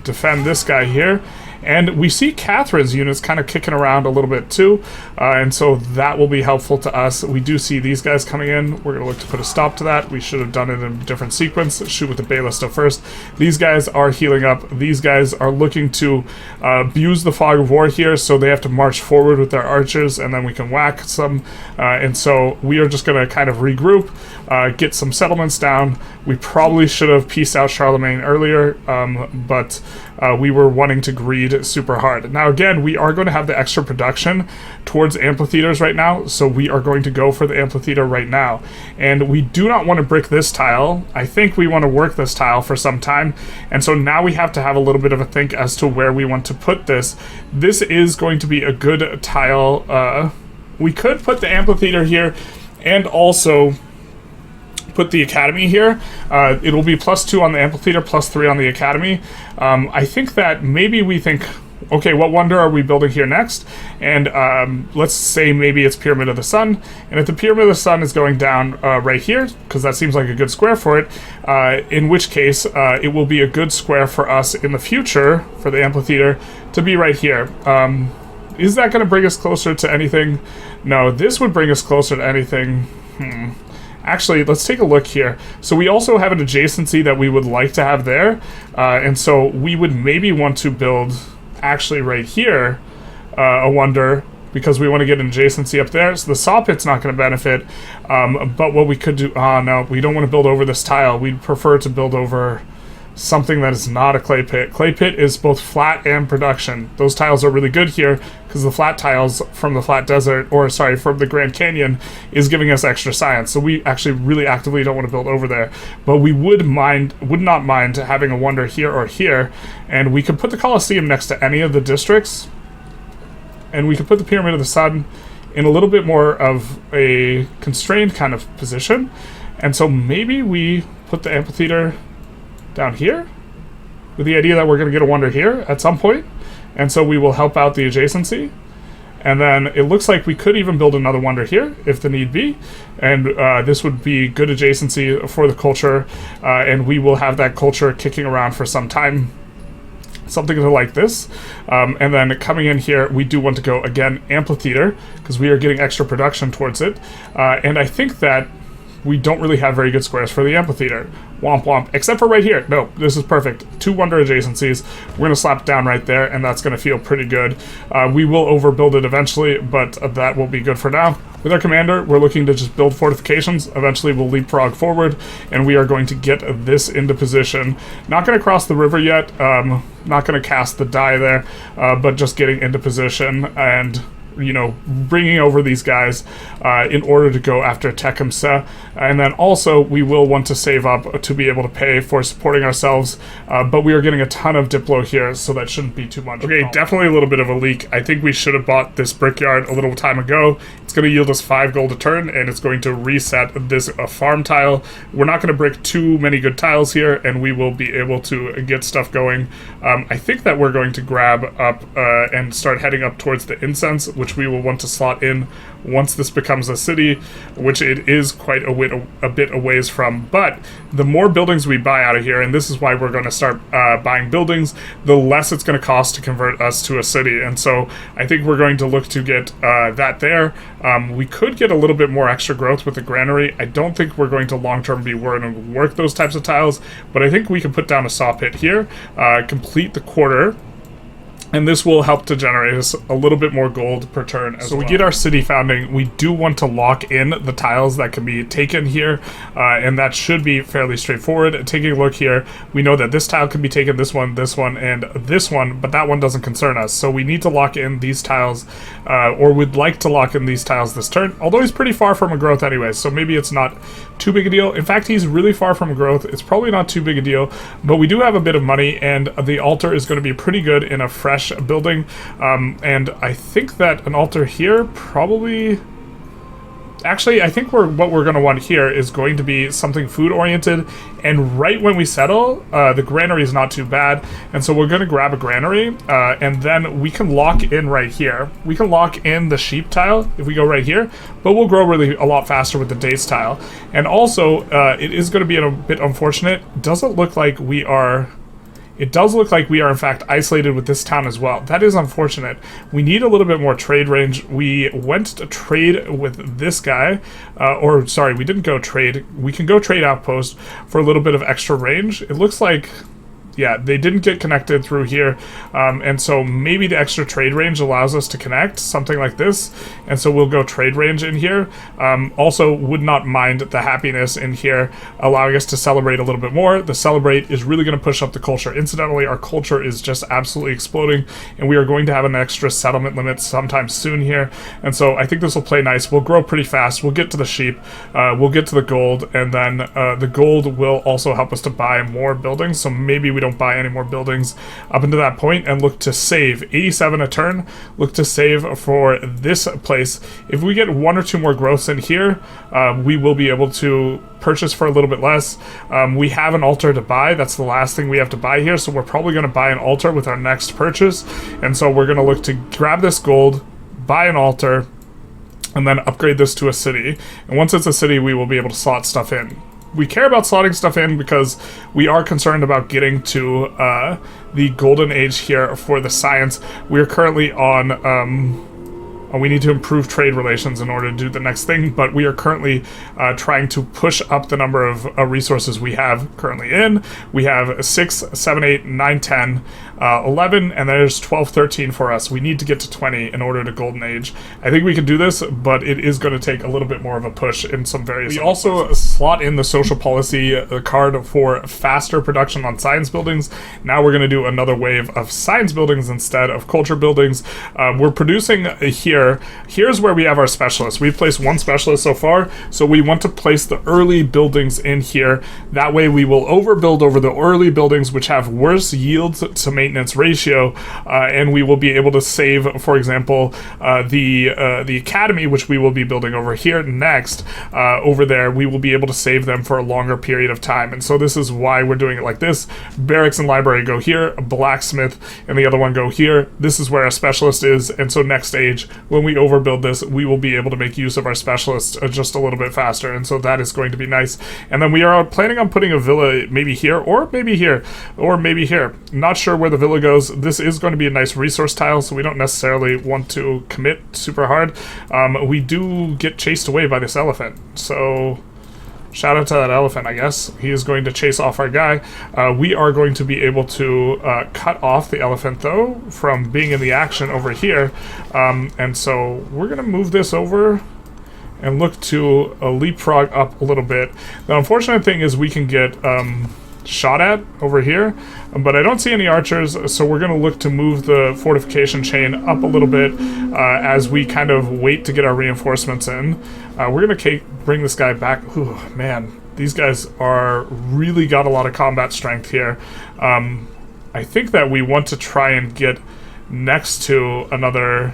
defend this guy here. And we see Catherine's units kind of kicking around a little bit too, and so that will be helpful to us. We do see these guys coming in. We're going to look to put a stop to that. We should have done it in a different sequence. Shoot with the Ballista first. These guys are healing up. These guys are looking to abuse the fog of war here, so they have to march forward with their archers, and then we can whack some. And so we are just going to kind of regroup, get some settlements down. We probably should have pieced out Charlemagne earlier, but we were wanting to greed super hard. Now again, we are going to have the extra production towards amphitheaters right now, so we are going to go for the amphitheater right now. And we do not want to brick this tile. I think we want to work this tile for some time, and so now we have to have a little bit of a think as to where we want to put this. This is going to be a good tile. We could put the amphitheater here and also put the academy here. It'll be +2 on the amphitheater, +3 on the academy. I think that maybe we think, okay, what wonder are we building here next? And let's say maybe it's Pyramid of the Sun. And if the Pyramid of the Sun is going down right here, because that seems like a good square for it, in which case it will be a good square for us in the future for the amphitheater to be right here. Is that going to bring us closer to anything? No, this would bring us closer to anything. Actually, let's take a look here. So we also have an adjacency that we would like to have there, and so we would maybe want to build actually right here a wonder, because we want to get an adjacency up there. So the saw pit's not going to benefit, but what we could do, no, we don't want to build over this tile. We'd prefer to build over something that is not a clay pit. Clay pit is both flat and production. Those tiles are really good here because the flat tiles from the flat desert, or sorry, from the Grand Canyon, is giving us extra science. So we actually really actively don't want to build over there, but we would not mind having a wonder here or here, and we could put the Colosseum next to any of the districts, and we could put the Pyramid of the Sun in a little bit more of a constrained kind of position, and so maybe we put the amphitheater down here with the idea that we're going to get a wonder here at some point, and so we will help out the adjacency. And then it looks like we could even build another wonder here if the need be, and this would be good adjacency for the culture, and we will have that culture kicking around for some time. something like this. And then coming in here, we do want to go, again, amphitheater, because we are getting extra production towards it. And I think that we don't really have very good squares for the amphitheater. Womp womp. Except for right here. No, this is perfect. 2 wonder adjacencies. We're going to slap it down right there, and that's going to feel pretty good. We will overbuild it eventually, but that will be good for now. With our commander, we're looking to just build fortifications. Eventually, we'll leapfrog forward, and we are going to get this into position. Not going to cross the river yet. Not going to cast the die there, but just getting into position and, you know, bringing over these guys in order to go after Tecumseh. And then also we will want to save up to be able to pay for supporting ourselves, but we are getting a ton of Diplo here, so that shouldn't be too much. Okay, definitely a little bit of a leak. I think we should have bought this brickyard a little time ago. It's going to yield us 5 gold a turn, and it's going to reset this farm tile. We're not going to brick too many good tiles here, and we will be able to get stuff going. I think that we're going to grab up and start heading up towards the incense, which we will want to slot in once this becomes a city, which it is quite a bit a ways from. But the more buildings we buy out of here, and this is why we're going to start buying buildings, the less it's going to cost to convert us to a city. And so I think we're going to look to get that there. We could get a little bit more extra growth with the granary. I don't think we're going to long-term be willing to work those types of tiles, but I think we can put down a saw pit here, complete the quarter, and this will help to generate us a little bit more gold per turn as well. So we get our city founding. We do want to lock in the tiles that can be taken here, and that should be fairly straightforward. Taking a look here, we know that this tile can be taken, this one, and this one, but that one doesn't concern us. So we need to lock in these tiles, or would like to lock in these tiles this turn, although he's pretty far from a growth anyway, so maybe it's not too big a deal. In fact, he's really far from a growth. It's probably not too big a deal, but we do have a bit of money, and the altar is going to be pretty good in a fresh building, and I think that an altar here probably... Actually, I think what we're going to want here is going to be something food-oriented, and right when we settle, the granary is not too bad, and so we're going to grab a granary, and then we can lock in right here. We can lock in the sheep tile if we go right here, but we'll grow really a lot faster with the dates tile. And also, it is going to be a bit unfortunate. It does look like we are in fact isolated with this town as well. That is unfortunate. We need a little bit more trade range. We went to trade with this guy, or sorry, we didn't go trade. We can go trade outpost for a little bit of extra range. It looks like, yeah, they didn't get connected through here, and so maybe the extra trade range allows us to connect, something like this, and so we'll go trade range in here. Also, would not mind the happiness in here, allowing us to celebrate a little bit more. The celebrate is really going to push up the culture. Incidentally, our culture is just absolutely exploding, and we are going to have an extra settlement limit sometime soon here, and so I think this will play nice. We'll grow pretty fast. We'll get to the sheep, we'll get to the gold, and then the gold will also help us to buy more buildings, so maybe we don't buy any more buildings up until that point, and look to save 87 a turn. Look to save for this place. If we get 1 or 2 more growths in here, we will be able to purchase for a little bit less. We have an altar to buy. That's the last thing we have to buy here, so we're probably going to buy an altar with our next purchase, and so we're going to look to grab this gold, buy an altar, and then upgrade this to a city. And once it's a city, we will be able to slot stuff in. We care about slotting stuff in because we are concerned about getting to the golden age here for the science. We are currently on... we need to improve trade relations in order to do the next thing, but we are currently trying to push up the number of resources we have currently in. We have 6, 7, 8, 9, 10, 11, and there's 12, 13 for us. We need to get to 20 in order to golden age. I think we can do this, but it is going to take a little bit more of a push in some various... We also slot in the social policy card for faster production on science buildings. Now we're going to do another wave of science buildings instead of culture buildings. We're producing here. Here's where we have our specialists. We've placed 1 specialist so far, so we want to place the early buildings in here. That way we will overbuild over the early buildings, which have worse yields to maintenance ratio, and we will be able to save, for example, the academy, which we will be building over here next. Over there, we will be able to save them for a longer period of time, and so this is why we're doing it like this. Barracks and library go here, blacksmith and the other one go here. This is where our specialist is, and so next stage, when we overbuild this, we will be able to make use of our specialists just a little bit faster, and so that is going to be nice. And then we are planning on putting a villa maybe here, or maybe here, or maybe here. Not sure where the the villa goes, this is going to be a nice resource tile, so we don't necessarily want to commit super hard. We do get chased away by this elephant, so shout out to that elephant, I guess. He is going to chase off our guy. We are going to be able to cut off the elephant, though, from being in the action over here. And so we're going to move this over and look to leapfrog up a little bit. The unfortunate thing is we can get shot at over here, but I don't see any archers, so we're going to look to move the fortification chain up a little bit as we kind of wait to get our reinforcements in. We're going to bring this guy back. Ooh, man, these guys are really got a lot of combat strength here. I think that we want to try and get next to another...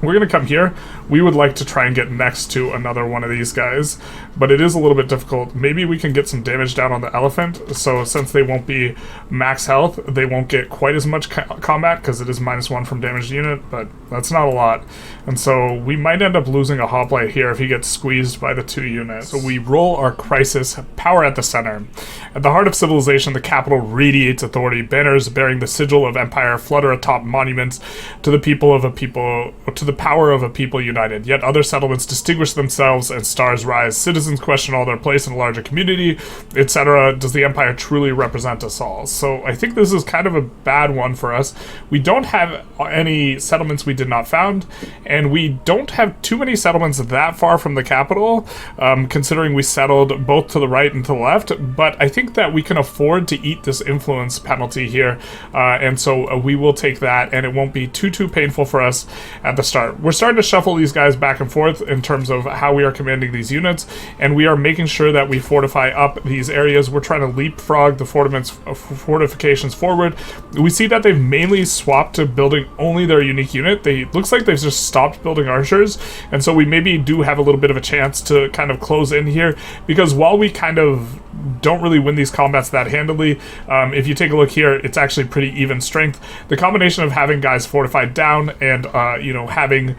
We're going to come here. We would like to try and get next to another one of these guys, but it is a little bit difficult. Maybe we can get some damage down on the elephant, so since they won't be max health, they won't get quite as much combat, because it is -1 from damaged unit, but that's not a lot. And so we might end up losing a hoplite here if he gets squeezed by the 2 units. So we roll our crisis, power at the center. At the heart of civilization, the capital radiates authority. Banners bearing the sigil of empire flutter atop monuments to the people of a people, to the power of a people united. Yet other settlements distinguish themselves and stars rise. Citizens question all their place in a larger community, etc. Does the empire truly represent us all? So I think this is kind of a bad one for us. We don't have any settlements we did not found, and we don't have too many settlements that far from the capital, considering we settled both to the right and to the left, but I think that we can afford to eat this influence penalty here, and so we will take that, and it won't be too painful for us at the start. We're starting to shuffle these guys back and forth in terms of how we are commanding these units, and we are making sure that we fortify up these areas. We're trying to leapfrog the fortifications forward. We see that they've mainly swapped to building only their unique unit. Looks like they've just stopped building archers, and so we maybe do have a little bit of a chance to kind of close in here, because while we kind of don't really win these combats that handily, if you take a look here, it's actually pretty even strength. The combination of having guys fortified down and you know, having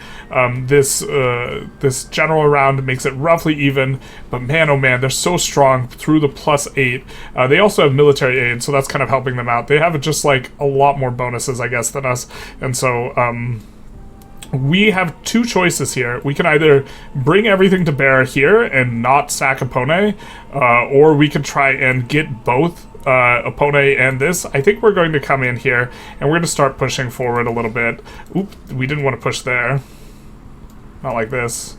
this general around makes it roughly even, but man oh man, they're so strong through the +8. They also have military aid, so that's kind of helping them out. They have just like a lot more bonuses, I guess, than us, and so we have 2 choices here. We can either bring everything to bear here and not sack Opone, or we can try and get both Opone and this. I think we're going to come in here and we're going to start pushing forward a little bit. Oop, we didn't want to push there. Not like this.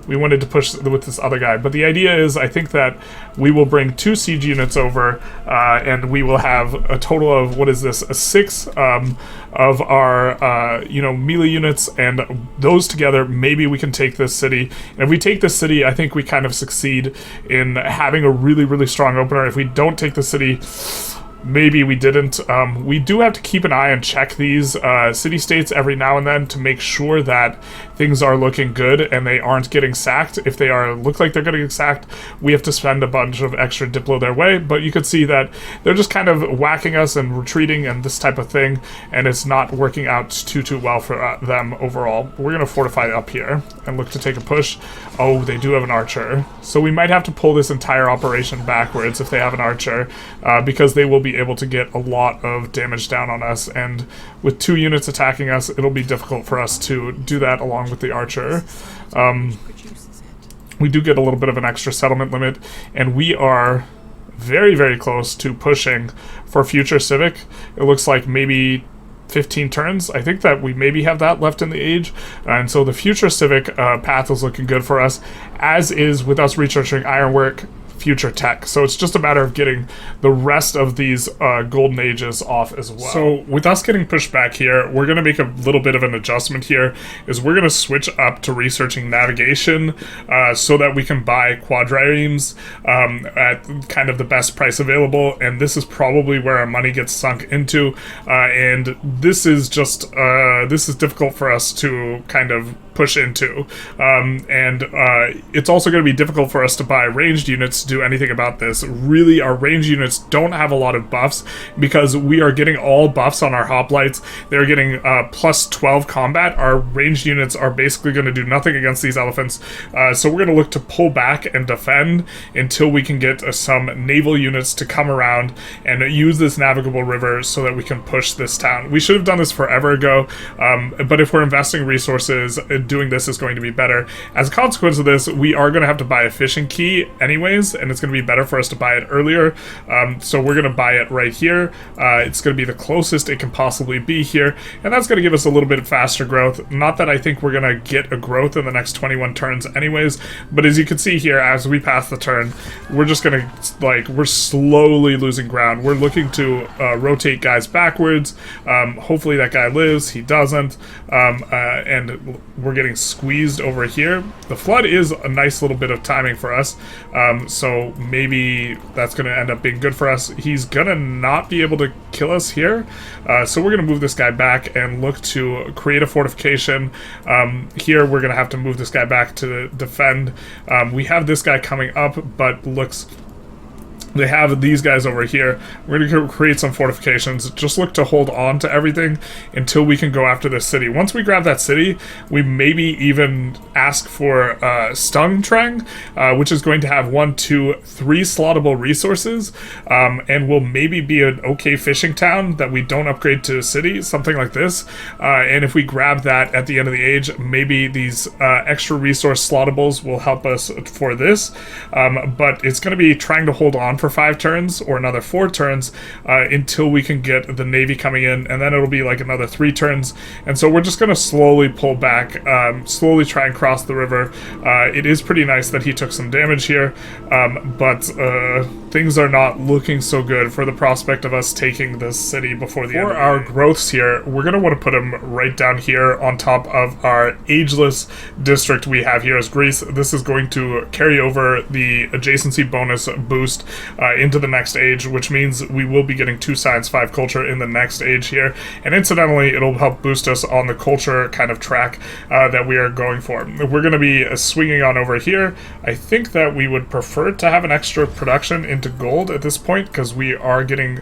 We wanted to push with this other guy, but the idea is, I think that we will bring 2 siege units over, and we will have a total of, what is this, 6 of our, you know, melee units, and those together, maybe we can take this city. And if we take this city, I think we kind of succeed in having a really strong opener. If we don't take the city, maybe we didn't. We do have to keep an eye and check these city-states every now and then to make sure that things are looking good and they aren't getting sacked. If they look like they're going to get sacked, we have to spend a bunch of extra Diplo their way, but you could see that they're just kind of whacking us and retreating and this type of thing, and it's not working out too well for them overall. We're going to fortify up here and look to take a push. Oh, they do have an archer, so we might have to pull this entire operation backwards if they have an archer, because they will be able to get a lot of damage down on us, and with 2 units attacking us, it'll be difficult for us to do that along with the archer. We do get a little bit of an extra settlement limit, and we are very close to pushing for future civic. It looks like maybe 15 turns. I think that we maybe have that left in the age, and so the future civic path is looking good for us, as is with us researching ironwork, future tech. So it's just a matter of getting the rest of these golden ages off as well. So with us getting pushed back here, we're going to make a little bit of an adjustment here, is we're going to switch up to researching navigation so that we can buy quadriremes at kind of the best price available, and this is probably where our money gets sunk into, and this is just this is difficult for us to kind of push into. It's also going to be difficult for us to buy ranged units to do anything about this. Really, our ranged units don't have a lot of buffs because we are getting all buffs on our hoplites. They're getting plus 12 combat. Our ranged units are basically going to do nothing against these elephants. So we're going to look to pull back and defend until we can get some naval units to come around and use this navigable river so that we can push this town. We should have done this forever ago, but if we're investing resources, doing this is going to be better. As a consequence of this, we are going to have to buy a fishing key anyways, and it's going to be better for us to buy it earlier. So we're going to buy it right here. It's going to be the closest it can possibly be here, and that's going to give us a little bit faster growth. Not that I think we're going to get a growth in the next 21 turns anyways, but as you can see here, as we pass the turn, we're just going to, like, we're slowly losing ground. We're looking to rotate guys backwards. Hopefully that guy lives. He doesn't. And we're getting squeezed over here. The flood is a nice little bit of timing for us. So maybe that's going to end up being good for us. He's going to not be able to kill us here. So we're going to move this guy back and look to create a fortification. Here we're going to have to move this guy back to defend. We have this guy coming up, but looks... They have these guys over here. We're going to create some fortifications. Just look to hold on to everything until we can go after this city. Once we grab that city, we maybe even ask for Stung Treng, which is going to have 1, 2, 3 slottable resources, and will maybe be an okay fishing town that we don't upgrade to a city, something like this. And if we grab that at the end of the age, maybe these extra resource slottables will help us for this. But it's going to be trying to hold on for 5 turns or another 4 turns until we can get the Navy coming in, and then it'll be like another 3 turns. And so we're just going to slowly pull back, slowly try and cross the river. It is pretty nice that he took some damage here, but things are not looking so good for the prospect of us taking this city before the end. For our growths here, we're going to want to put them right down here on top of our ageless district we have here as Greece. This is going to carry over the adjacency bonus boost into the next age, which means we will be getting 2 science, 5 culture in the next age here, and incidentally it'll help boost us on the culture kind of track that we are going for. We're going to be swinging on over here. I think that we would prefer to have an extra production into gold at this point, because we are getting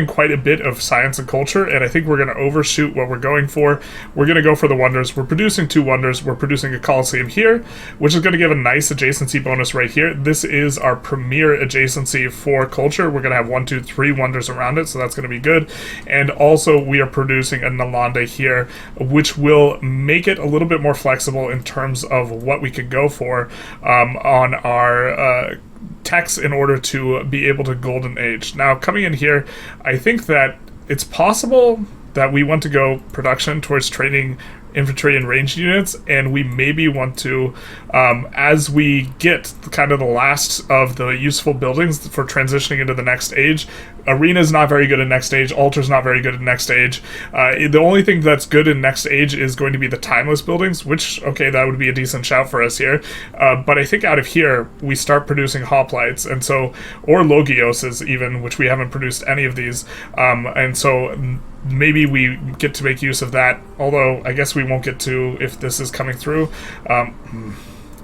quite a bit of science and culture, and I think we're going to overshoot what we're going for. We're going to go for the wonders. We're producing 2 wonders. We're producing a Colosseum here, which is going to give a nice adjacency bonus right here. This is our premier adjacency for culture. We're going to have 1, 2, 3 wonders around it, so that's going to be good. And also we are producing a Nalanda here, which will make it a little bit more flexible in terms of what we could go for on our techs in order to be able to golden age. Now, coming in here, I think that it's possible that we want to go production towards training infantry and ranged units, and we maybe want to, as we get kind of the last of the useful buildings for transitioning into the next age. Arena's not very good in next age, Altar's not very good in next age. The only thing that's good in next age is going to be the timeless buildings, which, okay, that would be a decent shout for us here. But I think out of here, we start producing hoplites, and so, or Logioses even, which we haven't produced any of these, and so maybe we get to make use of that, although I guess we won't get to if this is coming through.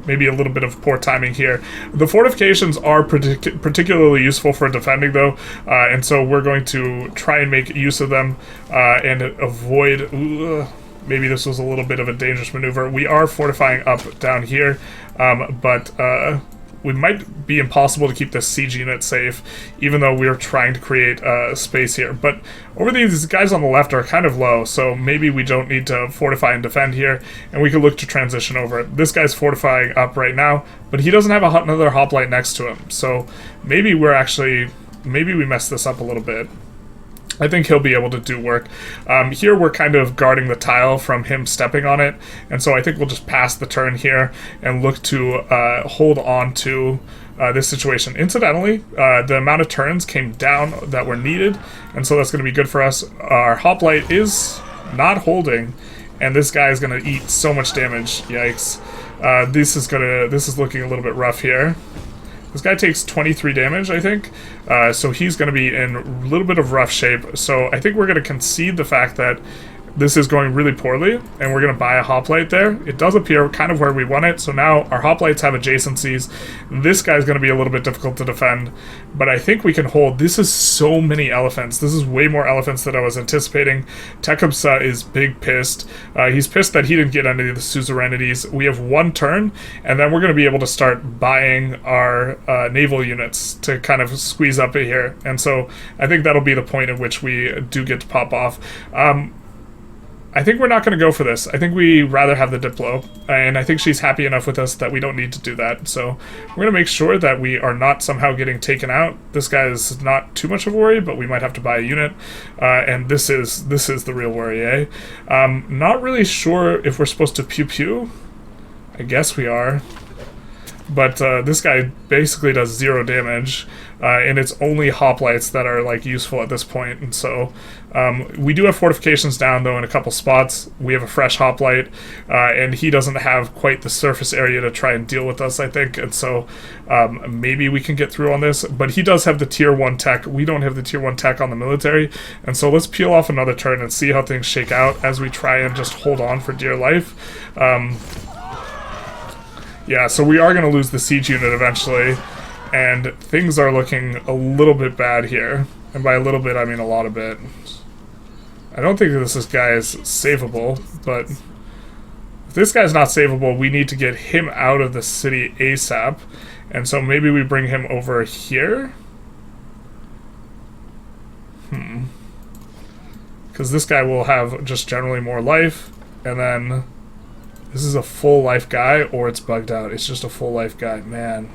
Maybe a little bit of poor timing here. The fortifications are particularly useful for defending, though, and so we're going to try and make use of them and avoid... maybe this was a little bit of a dangerous maneuver. We are fortifying up down here, but we might be impossible to keep this siege unit safe, even though we're trying to create space here. But over these guys on the left are kind of low, so maybe we don't need to fortify and defend here, and we can look to transition over. This guy's fortifying up right now, but he doesn't have another hoplite next to him, so maybe we messed this up a little bit. I think he'll be able to do work. Here we're kind of guarding the tile from him stepping on it, and so I think we'll just pass the turn here and look to hold on to this situation. Incidentally, the amount of turns came down that were needed, and so that's going to be good for us. Our hoplite is not holding, and this guy is going to eat so much damage. Yikes. This is looking a little bit rough here. This guy takes 23 damage, I think, so he's going to be in a little bit of rough shape. So I think we're going to concede the fact that this is going really poorly, and we're going to buy a hoplite there. It does appear kind of where we want it, so now our hoplites have adjacencies. This guy's going to be a little bit difficult to defend, but I think we can hold. This is so many elephants. This is way more elephants than I was anticipating. Tecumseh is big pissed. He's pissed that he didn't get any of the suzerainities. We have one turn, and then we're going to be able to start buying our naval units to kind of squeeze up here, and so I think that'll be the point at which we do get to pop off. I think we're not going to go for this. I think we rather have the Diplo, and I think she's happy enough with us that we don't need to do that. So we're going to make sure that we are not somehow getting taken out. This guy is not too much of a worry, but we might have to buy a unit, and this is the real worry, eh? Not really sure if we're supposed to pew-pew. I guess we are. But this guy basically does 0 damage, and it's only hoplites that are like useful at this point. And so we do have fortifications down though in a couple spots. We have a fresh hoplite, and he doesn't have quite the surface area to try and deal with us, I think. And so maybe we can get through on this. But he does have the tier 1 tech. We don't have the tier 1 tech on the military, and so let's peel off another turn and see how things shake out as we try and just hold on for dear life. Yeah, so we are going to lose the siege unit eventually, and things are looking a little bit bad here. And by a little bit, I mean a lot of bit. I don't think this guy is savable, but if this guy's not savable, we need to get him out of the city ASAP. And so maybe we bring him over here? Because this guy will have just generally more life, and then... This is a full life guy, or it's bugged out. It's just a full life guy. Man.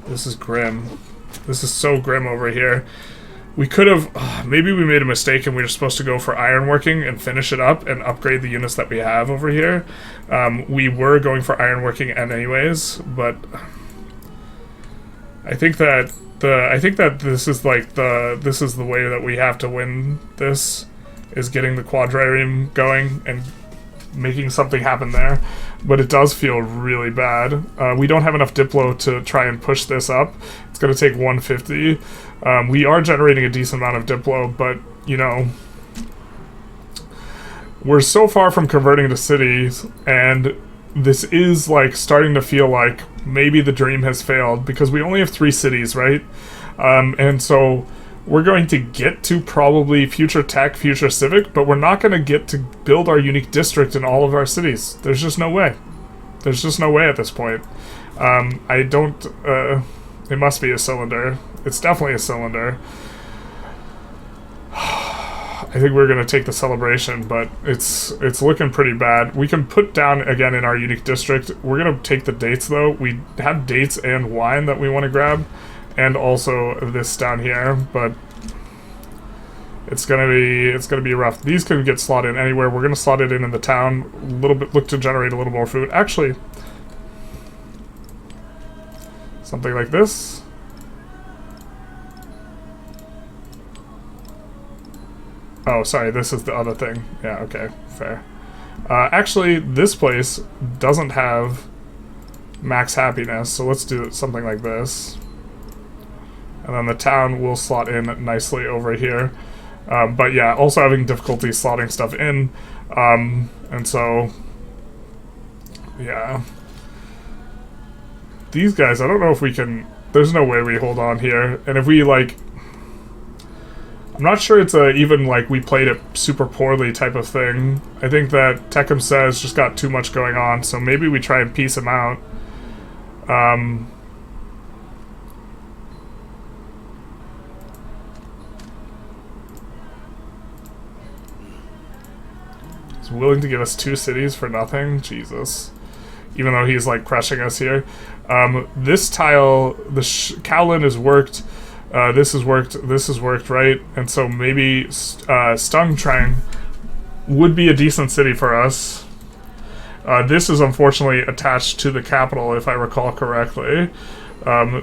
This is grim. This is so grim over here. We could have... maybe we made a mistake and we were supposed to go for ironworking and finish it up and upgrade the units that we have over here. We were going for ironworking anyways, but... I think that this is like this is the way that we have to win this, is getting the quadrireme going and making something happen there, but it does feel really bad. We don't have enough Diplo to try and push this up. It's going to take 150. We are generating a decent amount of Diplo, but, you know, we're so far from converting to cities, and this is, like, starting to feel like maybe the dream has failed, because we only have 3 cities, right? And so... we're going to get to probably future tech, future civic, but we're not going to get to build our unique district in all of our cities. There's just no way. There's just no way at this point. I don't... it must be a cylinder. It's definitely a cylinder. I think we're going to take the celebration, but it's looking pretty bad. We can put down, again, in our unique district. We're going to take the dates, though. We have dates and wine that we want to grab. And also this down here, but it's gonna be rough. These can get slotted in anywhere. We're gonna slot it in the town. A little bit, look to generate a little more food. Actually, something like this. Oh, sorry, this is the other thing. Yeah, okay, fair. Actually, this place doesn't have max happiness, so let's do something like this. And then the town will slot in nicely over here. But yeah, also having difficulty slotting stuff in. And so, yeah. These guys, I don't know if we can... There's no way we hold on here. And if we, like... I'm not sure it's even, like, we played it super poorly type of thing. I think that Tecumseh has just got too much going on, so maybe we try and piece him out. Willing to give us 2 cities for nothing? Jesus. Even though he's, like, crushing us here. This tile, the Kowlin has worked. This has worked, right? And so maybe Stung Trang would be a decent city for us. This is unfortunately attached to the capital, if I recall correctly.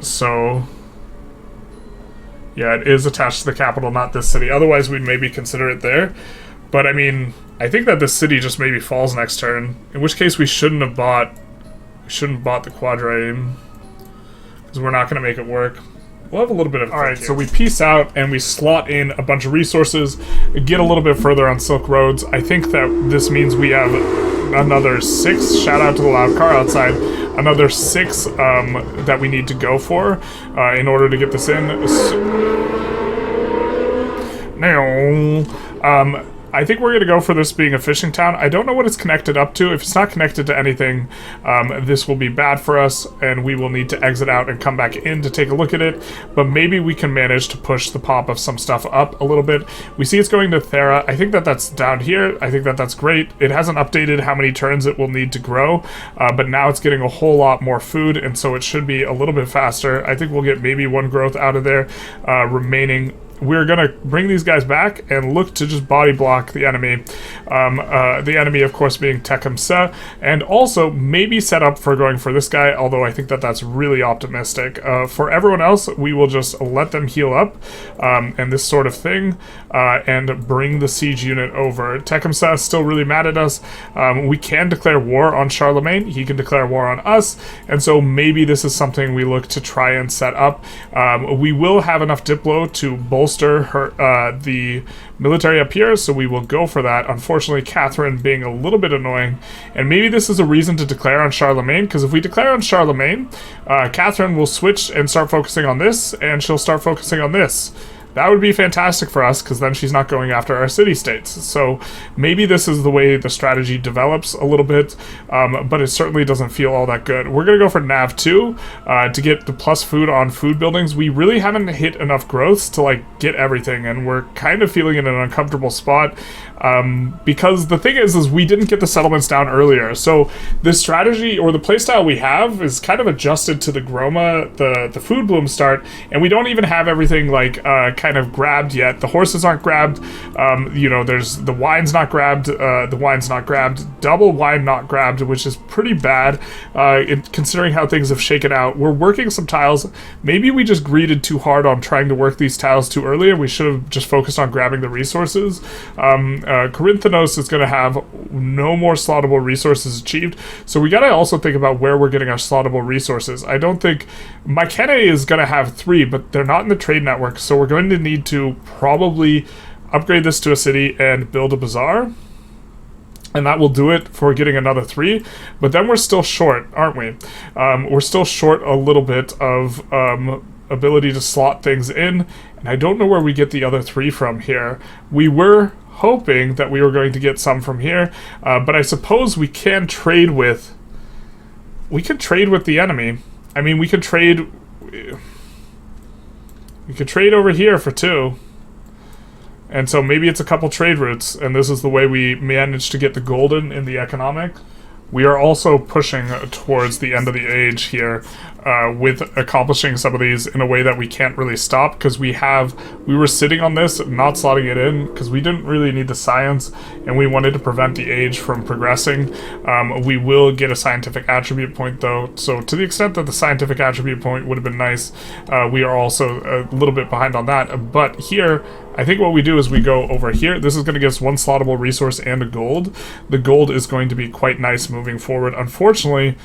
So... yeah, it is attached to the capital, not this city. Otherwise, we'd maybe consider it there. But, I mean, I think that this city just maybe falls next turn. In which case, we shouldn't have bought the quadrireme. Because we're not going to make it work. We'll have a little bit of. All right, so we piece out and we slot in a bunch of resources, get a little bit further on Silk Roads. I think that this means we have another 6. Shout out to the loud car outside. Another 6 that we need to go for in order to get this in. Now, I think we're going to go for this being a fishing town. I don't know what it's connected up to. If it's not connected to anything, this will be bad for us, and we will need to exit out and come back in to take a look at it. But maybe we can manage to push the pop of some stuff up a little bit. We see it's going to Thera. I think that that's down here. I think that that's great. It hasn't updated how many turns it will need to grow, but now it's getting a whole lot more food, and so it should be a little bit faster. I think we'll get maybe 1 growth out of there, remaining. We're going to bring these guys back and look to just body block the enemy. The enemy, of course, being Tecumseh, and also maybe set up for going for this guy, although I think that that's really optimistic. For everyone else, we will just let them heal up and this sort of thing, and bring the siege unit over. Tecumseh is still really mad at us. We can declare war on Charlemagne. He can declare war on us, and so maybe this is something we look to try and set up. We will have enough Diplo to bolster the military up here, so we will go for that. Unfortunately, Catherine being a little bit annoying, and maybe this is a reason to declare on Charlemagne, because if we declare on Charlemagne, Catherine will switch and start focusing on this, and she'll start focusing on this. That would be fantastic for us, because then she's not going after our city-states. So maybe this is the way the strategy develops a little bit, but it certainly doesn't feel all that good. We're going to go for Nav 2 to get the plus food on food buildings. We really haven't hit enough growths to like get everything, and we're kind of feeling in an uncomfortable spot. Because the thing is we didn't get the settlements down earlier. So the strategy or the playstyle we have is kind of adjusted to the Groma, the food bloom start, and we don't even have everything like kind of grabbed yet. The horses aren't grabbed. You know, there's the wine's not grabbed. The wine's not grabbed. Double wine not grabbed, which is pretty bad considering how things have shaken out. We're working some tiles. Maybe we just greeded too hard on trying to work these tiles too early, and we should have just focused on grabbing the resources. Corinthianos is going to have no more slottable resources achieved, so we got to also think about where we're getting our slottable resources. I don't think Mycenae is going to have 3, but they're not in the trade network, so we're going to need to probably upgrade this to a city and build a bazaar, and that will do it for getting another 3, but then we're still short, aren't we? We're still short a little bit of ability to slot things in, and I don't know where we get the other 3 from here. We were hoping that we were going to get some from here, but I suppose we can trade with the enemy. I mean, we could trade over here for 2, and so maybe it's a couple trade routes, and this is the way we managed to get the golden in the economic. We are also pushing towards the end of the age here, with accomplishing some of these in a way that we can't really stop, because we were sitting on this, not slotting it in, because we didn't really need the science, and we wanted to prevent the age from progressing. We will get a scientific attribute point, though, so to the extent that the scientific attribute point would have been nice, we are also a little bit behind on that. But here, I think what we do is we go over here. This is going to give us 1 slottable resource and a gold. The gold is going to be quite nice moving forward. Unfortunately,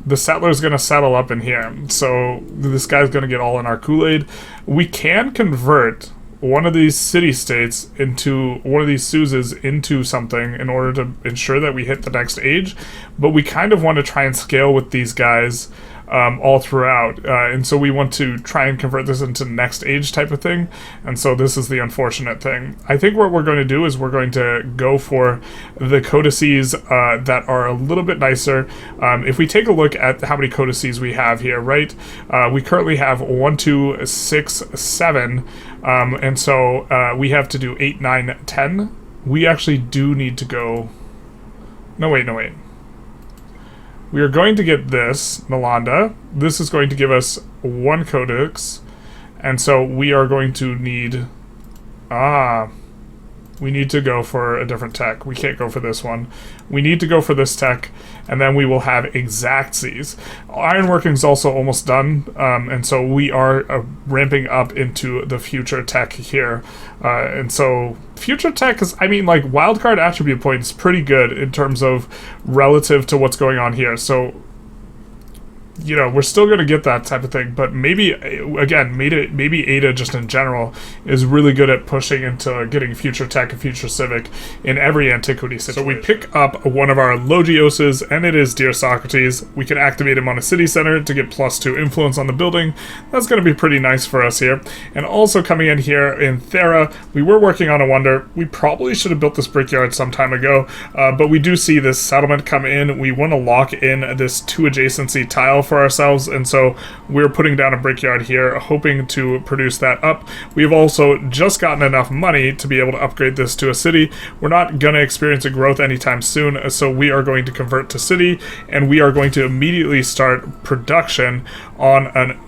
the settler is going to settle up in here, so this guy's going to get all in our Kool-Aid. We can convert one of these city-states into one of these Suzes into something in order to ensure that we hit the next age, but we kind of want to try and scale with these guys all throughout, and so we want to try and convert this into next age type of thing, and so this is the unfortunate thing. I think what we're going to do is we're going to go for the codices that are a little bit nicer. If we take a look at how many codices we have here, right, we currently have 1, 2, 6, 7, and so we have to do 8, 9, 10. We actually do need to go... No, wait. We are going to get this, Nalanda. This is going to give us 1 codex. And so we are going to need... we need to go for a different tech. We can't go for this one. We need to go for this tech, and then we will have exactsies. Ironworking is also almost done, and so we are ramping up into the future tech here. And so future tech is, I mean, like, wildcard attribute point is pretty good in terms of relative to what's going on here. So you know, we're still going to get that type of thing, but maybe, again, maybe Ada just in general is really good at pushing into getting future tech and future civic in every antiquity situation. So we pick up one of our Logioses, and it is Dear Socrates. We can activate him on a city center to get +2 influence on the building. That's going to be pretty nice for us here. And also coming in here in Thera, we were working on a wonder. We probably should have built this brickyard some time ago, but we do see this settlement come in. We want to lock in this 2 adjacency tile for ourselves, and so we're putting down a brickyard here, hoping to produce that up. We've also just gotten enough money to be able to upgrade this to a city. We're not going to experience a growth anytime soon, so we are going to convert to city, and we are going to immediately start production on an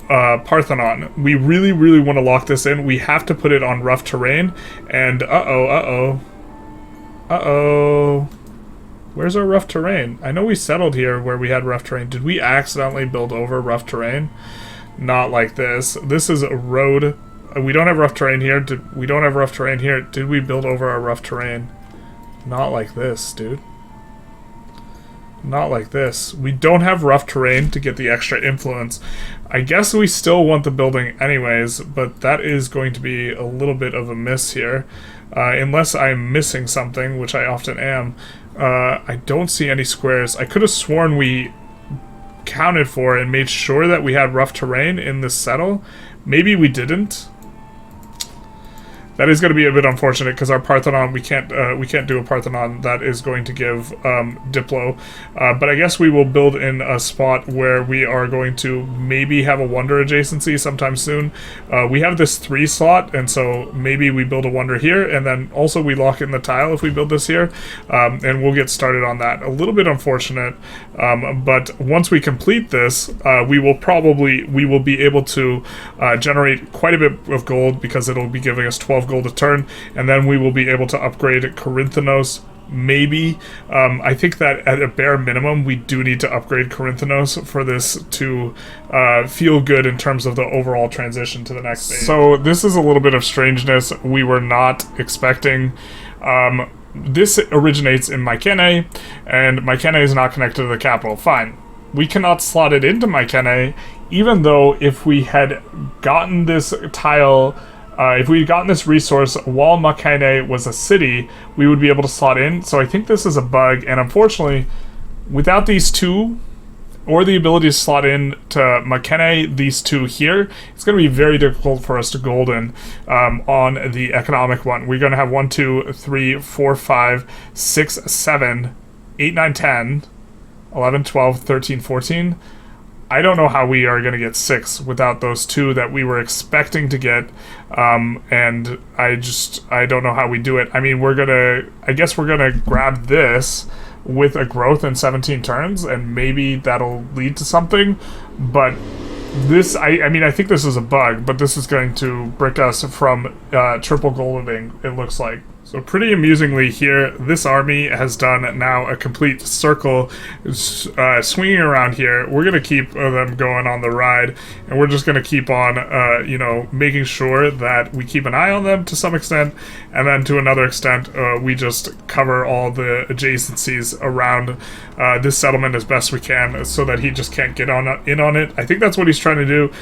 Parthenon. We really want to lock this in. We have to put it on rough terrain, and uh-oh. Where's our rough terrain? I know we settled here where we had rough terrain. Did we accidentally build over rough terrain? Not like this. This is a road. We don't have rough terrain here. We don't have rough terrain here. Did we build over our rough terrain? Not like this, dude. Not like this. We don't have rough terrain to get the extra influence. I guess we still want the building anyways, but that is going to be a little bit of a miss here. Unless I'm missing something, which I often am. I don't see any squares. I could have sworn we counted for and made sure that we had rough terrain in this settle. Maybe we didn't. That is going to be a bit unfortunate because our Parthenon, we can't do a Parthenon that is going to give Diplo. But I guess we will build in a spot where we are going to maybe have a wonder adjacency sometime soon. We have this 3 slot, and so maybe we build a wonder here, and then also we lock in the tile if we build this here, and we'll get started on that. A little bit unfortunate, but once we complete this, we will be able to generate quite a bit of gold because it'll be giving us 12 gold a turn, and then we will be able to upgrade Corinthianos. Maybe. I think that at a bare minimum we do need to upgrade Corinthianos for this to feel good in terms of the overall transition to the next stage. So this is a little bit of strangeness we were not expecting. This originates in Mycenae, and Mycenae is not connected to the capital. Fine. We cannot slot it into Mycenae, even though if we had gotten this tile, if we had gotten this resource while Mycenae was a city, we would be able to slot in. So I think this is a bug, and unfortunately, without these two, or the ability to slot in to Mycenae, these two here, it's going to be very difficult for us to golden on the economic one. We're going to have 1, 2, 3, 4, 5, 6, 7, 8, 9, 10, 11, 12, 13, 14. I don't know how we are going to get 6 without those 2 that we were expecting to get, and I don't know how we do it. I mean, I guess we're gonna grab this with a growth in 17 turns, and maybe that'll lead to something, but this, I mean, I think this is a bug, but this is going to brick us from triple golding, it looks like. So pretty amusingly here, this army has done now a complete circle swinging around here. We're going to keep them going on the ride, and we're just going to keep on, you know, making sure that we keep an eye on them to some extent, and then to another extent, we just cover all the adjacencies around this settlement as best we can so that he just can't get in on it. I think that's what he's trying to do,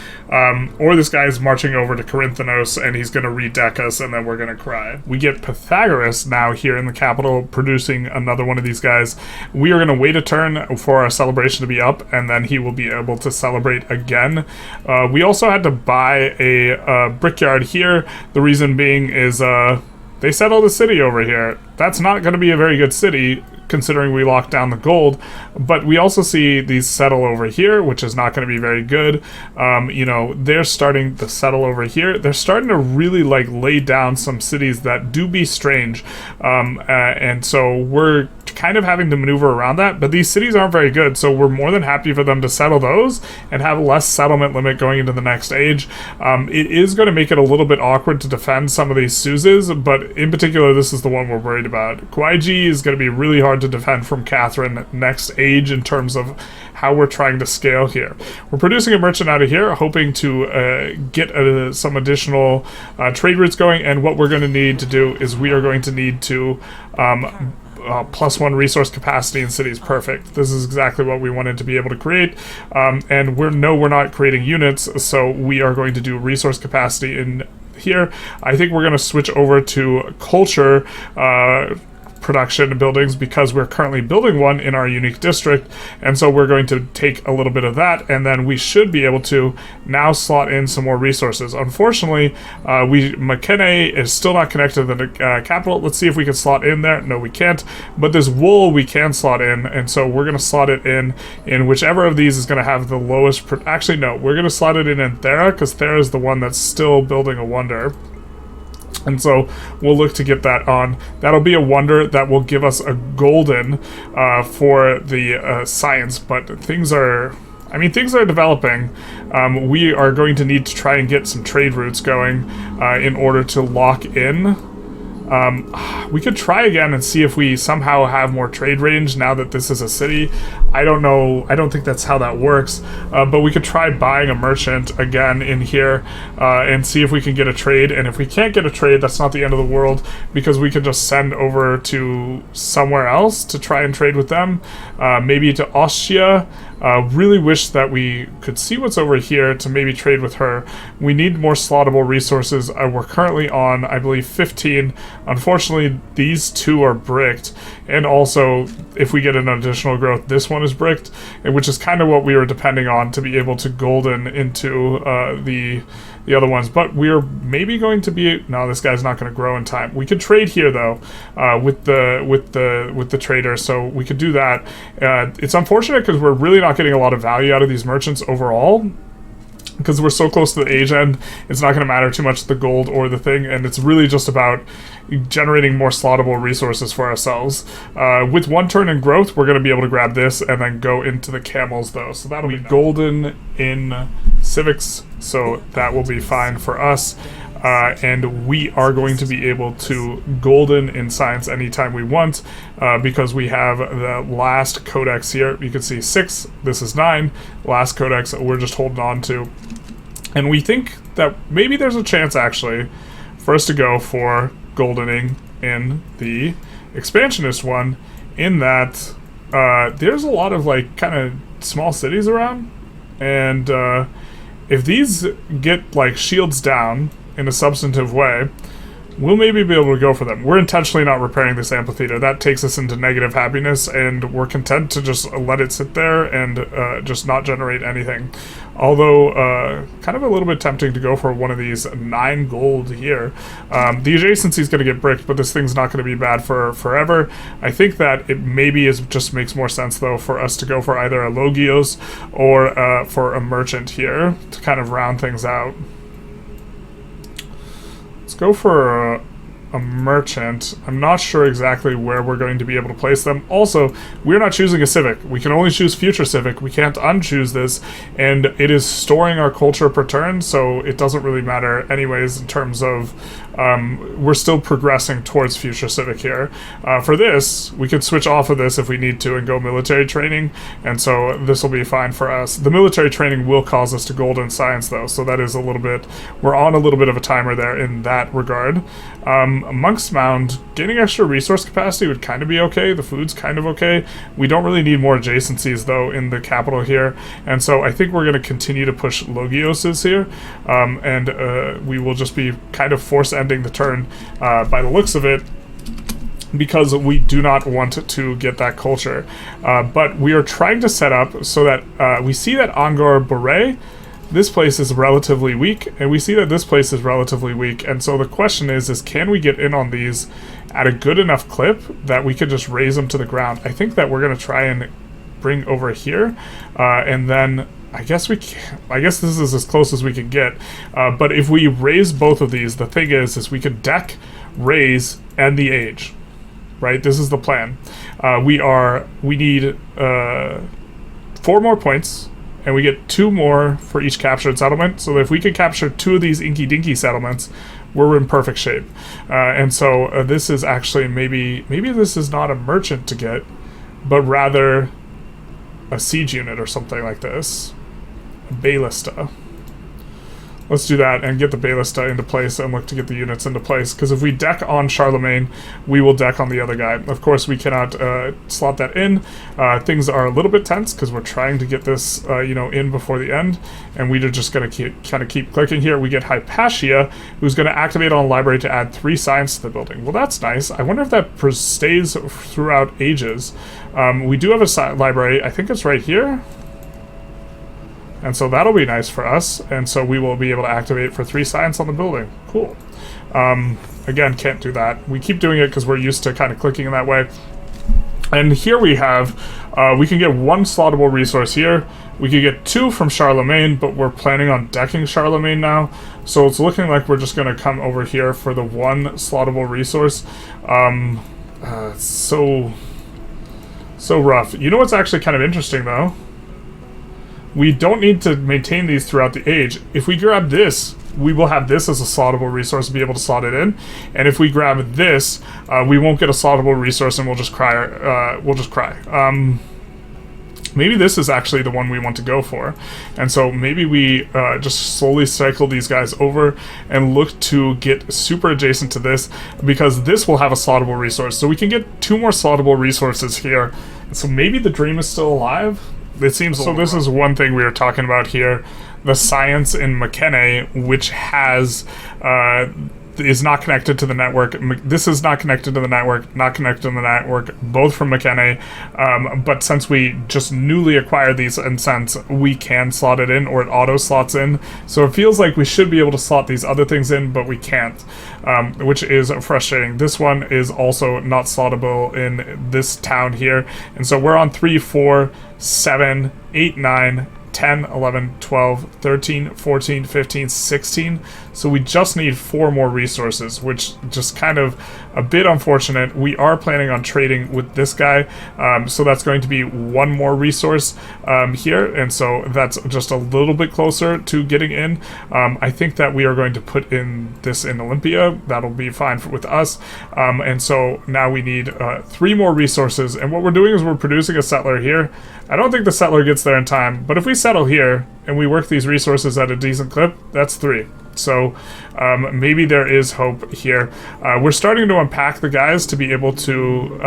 or this guy is marching over to Corinthianos, and he's going to redeck us, and then we're going to cry. We get Pythagoras now here in the capital producing another one of these guys. We are going to wait a turn for our celebration to be up, and then he will be able to celebrate again. We also had to buy a brickyard here. The reason being is they settled a city over here. That's not going to be a very good city considering we locked down the gold, but we also see these settle over here, which is not going to be very good. You know, they're starting to settle over here. They're starting to really like lay down some cities that do be strange, and so we're kind of having to maneuver around that, but these cities aren't very good, so we're more than happy for them to settle those and have less settlement limit going into the next age. It is going to make it a little bit awkward to defend some of these Suzes, but in particular this is the one we're worried about. Kwaiji is going to be really hard to defend from Catherine next age in terms of how we're trying to scale here. We're producing a merchant out of here, hoping to get some additional trade routes going, and what we're going to need to do is we are going to need to +1 resource capacity in cities. Perfect. This is exactly what we wanted to be able to create. And we're not creating units, so we are going to do resource capacity in here. I think we're going to switch over to culture production buildings because we're currently building one in our unique district, and so we're going to take a little bit of that, and then we should be able to now slot in some more resources. Unfortunately, McKinney is still not connected to the capital. Let's see if we can slot in there. No, we can't, but this wool we can slot in, and so we're going to slot it in whichever of these is going to have the lowest actually no, we're going to slot it in Thera, because Thera is the one that's still building a wonder. And so we'll look to get that on. That'll be a wonder that will give us a golden for the science, but things are developing. We are going to need to try and get some trade routes going in order to lock in. We could try again and see if we somehow have more trade range now that this is a city. I don't know. I don't think that's how that works. But we could try buying a merchant again in here and see if we can get a trade. And if we can't get a trade, that's not the end of the world, because we could just send over to somewhere else to try and trade with them. Maybe to Austria. Really wish that we could see what's over here to maybe trade with her. We need more slottable resources. We're currently on, I believe, 15. Unfortunately, these two are bricked. And also, if we get an additional growth, this one is bricked, which is kind of what we were depending on to be able to golden into the other ones. But we're maybe going to be... No, this guy's not going to grow in time. We could trade here, though, with the trader, so we could do that. It's unfortunate because we're really not getting a lot of value out of these merchants overall, because we're so close to the age end. It's not going to matter too much the gold or the thing, and it's really just about generating more slottable resources for ourselves. With 1 turn in growth, we're going to be able to grab this and then go into the camels, though. So that'll be golden in civics, so that will be fine for us. And we are going to be able to golden in science anytime we want, because we have the last codex here. You can see 6, this is 9, last codex we're just holding on to. And we think that maybe there's a chance, actually, for us to go for goldening in the expansionist one, in that there's a lot of, like, kind of small cities around, and if these get, like, shields down in a substantive way, we'll maybe be able to go for them. We're intentionally not repairing this amphitheater. That takes us into negative happiness, and we're content to just let it sit there and just not generate anything. Although, kind of a little bit tempting to go for one of these 9 gold here. The adjacency is going to get bricked, but this thing's not going to be bad for forever. I think that it maybe just makes more sense, though, for us to go for either a Logios or for a merchant here to kind of round things out. Let's go for a merchant. I'm not sure exactly where we're going to be able to place them. Also, we're not choosing a civic. We can only choose future civic. We can't unchoose this, and it is storing our culture per turn, so it doesn't really matter anyways in terms of we're still progressing towards future civic here. For this, we could switch off of this if we need to and go military training, and so this will be fine for us. The military training will cause us to gold in science, though, so that is a little bit... We're on a little bit of a timer there in that regard. Monk's Mound, getting extra resource capacity would kind of be okay. The food's kind of okay. We don't really need more adjacencies, though, in the capital here, and so I think we're going to continue to push Logioses here, and we will just be kind of force-ending the turn by the looks of it, because we do not want to get that culture. But we are trying to set up so that we see that Angor Beret, this place is relatively weak, and we see that this place is relatively weak, and so the question is can we get in on these at a good enough clip that we could just raise them to the ground? I think that we're going to try and bring over here, and then I guess this is as close as we can get, but if we raise both of these, the thing is we could deck, raise, and the age, right? This is the plan. We need 4 more points, and we get 2 more for each captured settlement, so if we could capture 2 of these Inky Dinky settlements, we're in perfect shape. And so this is actually maybe this is not a merchant to get, but rather a siege unit or something like this. A ballista. Let's do that and get the Baylista into place and look to get the units into place, because if we deck on Charlemagne, we will deck on the other guy. Of course, we cannot slot that in. Things are a little bit tense because we're trying to get this in before the end, and we're just going to keep clicking here. We get Hypatia, who's going to activate on library to add 3 science to the building. Well, that's nice. I wonder if that stays throughout ages. We do have a library. I think it's right here. And so that'll be nice for us, and so we will be able to activate for 3 science on the building. Cool. Again, can't do that. We keep doing it because we're used to kind of clicking in that way. And here we have, we can get 1 slottable resource here. We could get 2 from Charlemagne, but we're planning on decking Charlemagne now. So it's looking like we're just going to come over here for the 1 slottable resource. So rough. You know what's actually kind of interesting, though? We don't need to maintain these throughout the age. If we grab this, we will have this as a slottable resource and be able to slot it in. And if we grab this, we won't get a slottable resource and we'll just cry. Maybe this is actually the one we want to go for. And so maybe we just slowly cycle these guys over and look to get super adjacent to this, because this will have a slottable resource. So we can get 2 more slottable resources here. And so maybe the dream is still alive. It seems so. This is one thing we were talking about here, the science in McKinney, which has is not connected to the network. This is not connected to the network, not connected to the network, both from McKinney. But since we just newly acquired these incents, we can slot it in, or it auto slots in. So it feels like we should be able to slot these other things in, but we can't, which is frustrating. This one is also not slottable in this town here. And so we're on 3, 4, 7, 8, 9, 10, 11, 12, 13, 14, 15, 16. So we just need 4 more resources, which just kind of a bit unfortunate. We are planning on trading with this guy, so that's going to be 1 more resource here, and so that's just a little bit closer to getting in. I think that we are going to put in this in Olympia. That'll be fine with us. And so now we need 3 more resources, and what we're doing is we're producing a settler here. I don't think the settler gets there in time, but if we settle here and we work these resources at a decent clip, that's 3. So maybe there is hope here. We're starting to unpack the guys to be able to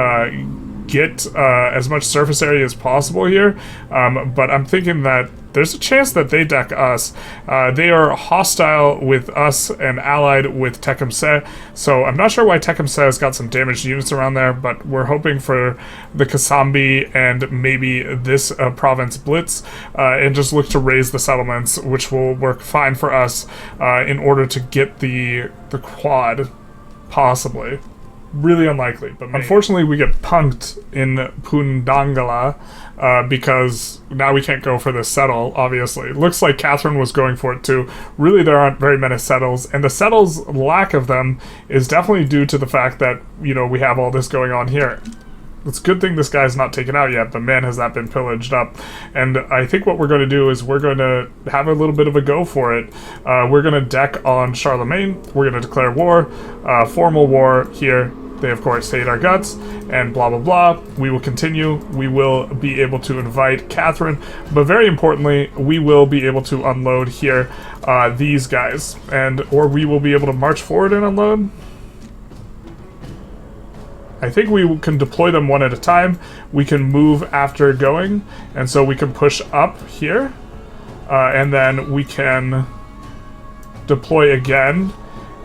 get as much surface area as possible here, but I'm thinking that there's a chance that they deck us. They are hostile with us and allied with Tecumseh, so I'm not sure why Tecumseh has got some damaged units around there, but we're hoping for the Kasambi and maybe this province blitz, and just look to raise the settlements, which will work fine for us in order to get the quad, possibly. Really unlikely, but maybe. Unfortunately we get punked in Pundangala because now we can't go for the settle, obviously. It looks like Catherine was going for it too. Really, there aren't very many settles, and the settles, lack of them, is definitely due to the fact that, we have all this going on here. It's a good thing this guy's not taken out yet, but man, has that been pillaged up. And I think what we're going to do is we're going to have a little bit of a go for it. We're going to deck on Charlemagne. We're going to declare war, formal war here. They, of course, hate our guts, and blah, blah, blah. We will continue. We will be able to invite Catherine, but very importantly, we will be able to unload here these guys, or we will be able to march forward and unload. I think we can deploy them one at a time. We can move after going, and so we can push up here, and then we can deploy again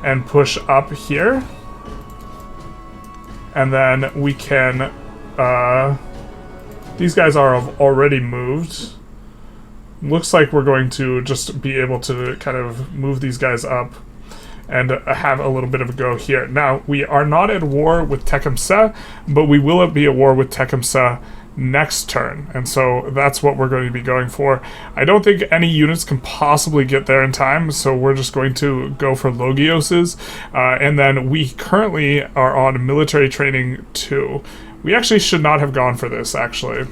and push up here. And then we can, these guys are already moved. Looks like we're going to just be able to kind of move these guys up and have a little bit of a go here. Now, we are not at war with Tecumseh, but we will be at war with Tecumseh next turn, and so that's what we're going to be going for. I don't think any units can possibly get there in time, so we're just going to go for Logioses, and then we currently are on military training 2. We actually should not have gone for this, actually.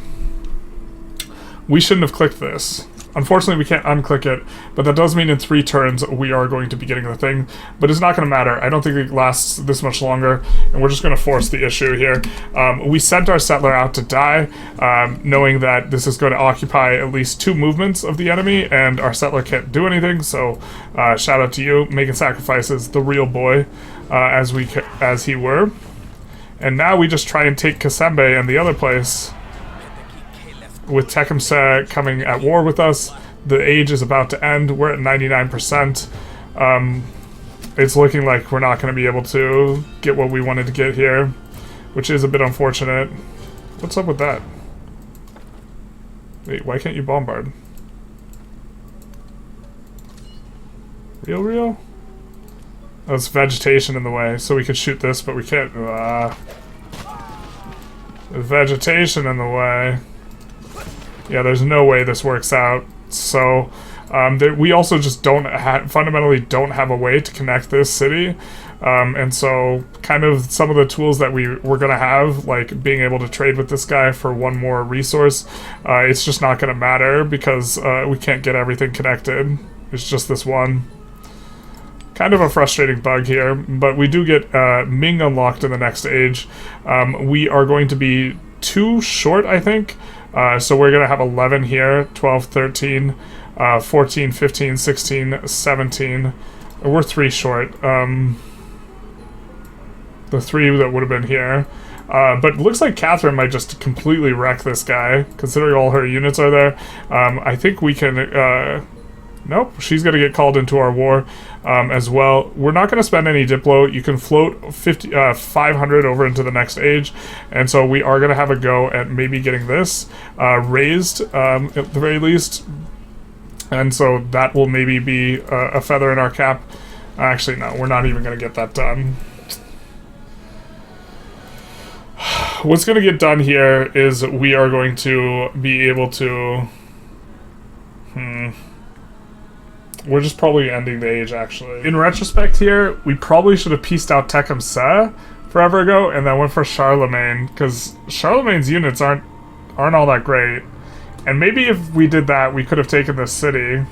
We shouldn't have clicked this. Unfortunately, we can't unclick it, but that does mean in 3 turns we are going to be getting the thing. But it's not going to matter. I don't think it lasts this much longer, and we're just going to force the issue here. We sent our settler out to die, knowing that this is going to occupy at least 2 movements of the enemy, and our settler can't do anything, so shout out to you, making sacrifices, the real boy, as he were. And now we just try and take Kasembe and the other place. With Tecumseh coming at war with us, the age is about to end. We're at 99%. It's looking like we're not going to be able to get what we wanted to get here, which is a bit unfortunate. What's up with that? Wait, why can't you bombard? Real? Oh, it's vegetation in the way, so we could shoot this, but we can't. There's vegetation in the way. Yeah, there's no way this works out. So, we also just fundamentally don't have a way to connect this city. And so, kind of some of the tools that we're going to have, like being able to trade with this guy for 1 more resource, it's just not going to matter because we can't get everything connected. It's just this one. Kind of a frustrating bug here, but we do get Ming unlocked in the next age. We are going to be 2 short, I think. So we're going to have 11 here, 12, 13, 14, 15, 16, 17. We're 3 short. The 3 that would have been here. But it looks like Catherine might just completely wreck this guy, considering all her units are there. I think we can... Nope, she's going to get called into our war as well. We're not going to spend any Diplo. You can float 500 over into the next age. And so we are going to have a go at maybe getting this raised at the very least. And so that will maybe be a feather in our cap. Actually, no, we're not even going to get that done. What's going to get done here is we are going to be able to... We're just probably ending the age, actually. In retrospect here, we probably should have pieced out Tecumseh forever ago and then went for Charlemagne, because Charlemagne's units aren't all that great. And maybe if we did that, we could have taken this city.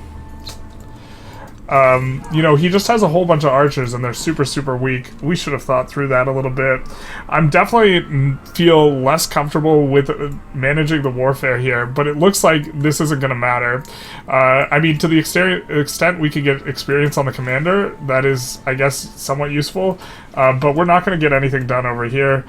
You know, he just has a whole bunch of archers and they're super, super weak. We should have thought through that a little bit. I'm definitely feel less comfortable with managing the warfare here, but it looks like this isn't going to matter. I mean, to the extent we could get experience on the commander, that is, I guess, somewhat useful. But we're not going to get anything done over here.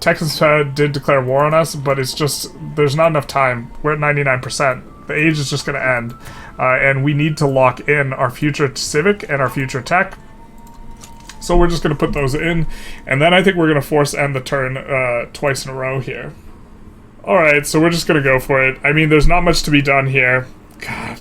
Texas did declare war on us, but it's just, there's not enough time. We're at 99%. The age is just going to end. And we need to lock in our future civic and our future tech. So we're just going to put those in. And then I think we're going to force end the turn twice in a row here. Alright, so we're just going to go for it. I mean, there's not much to be done here. God.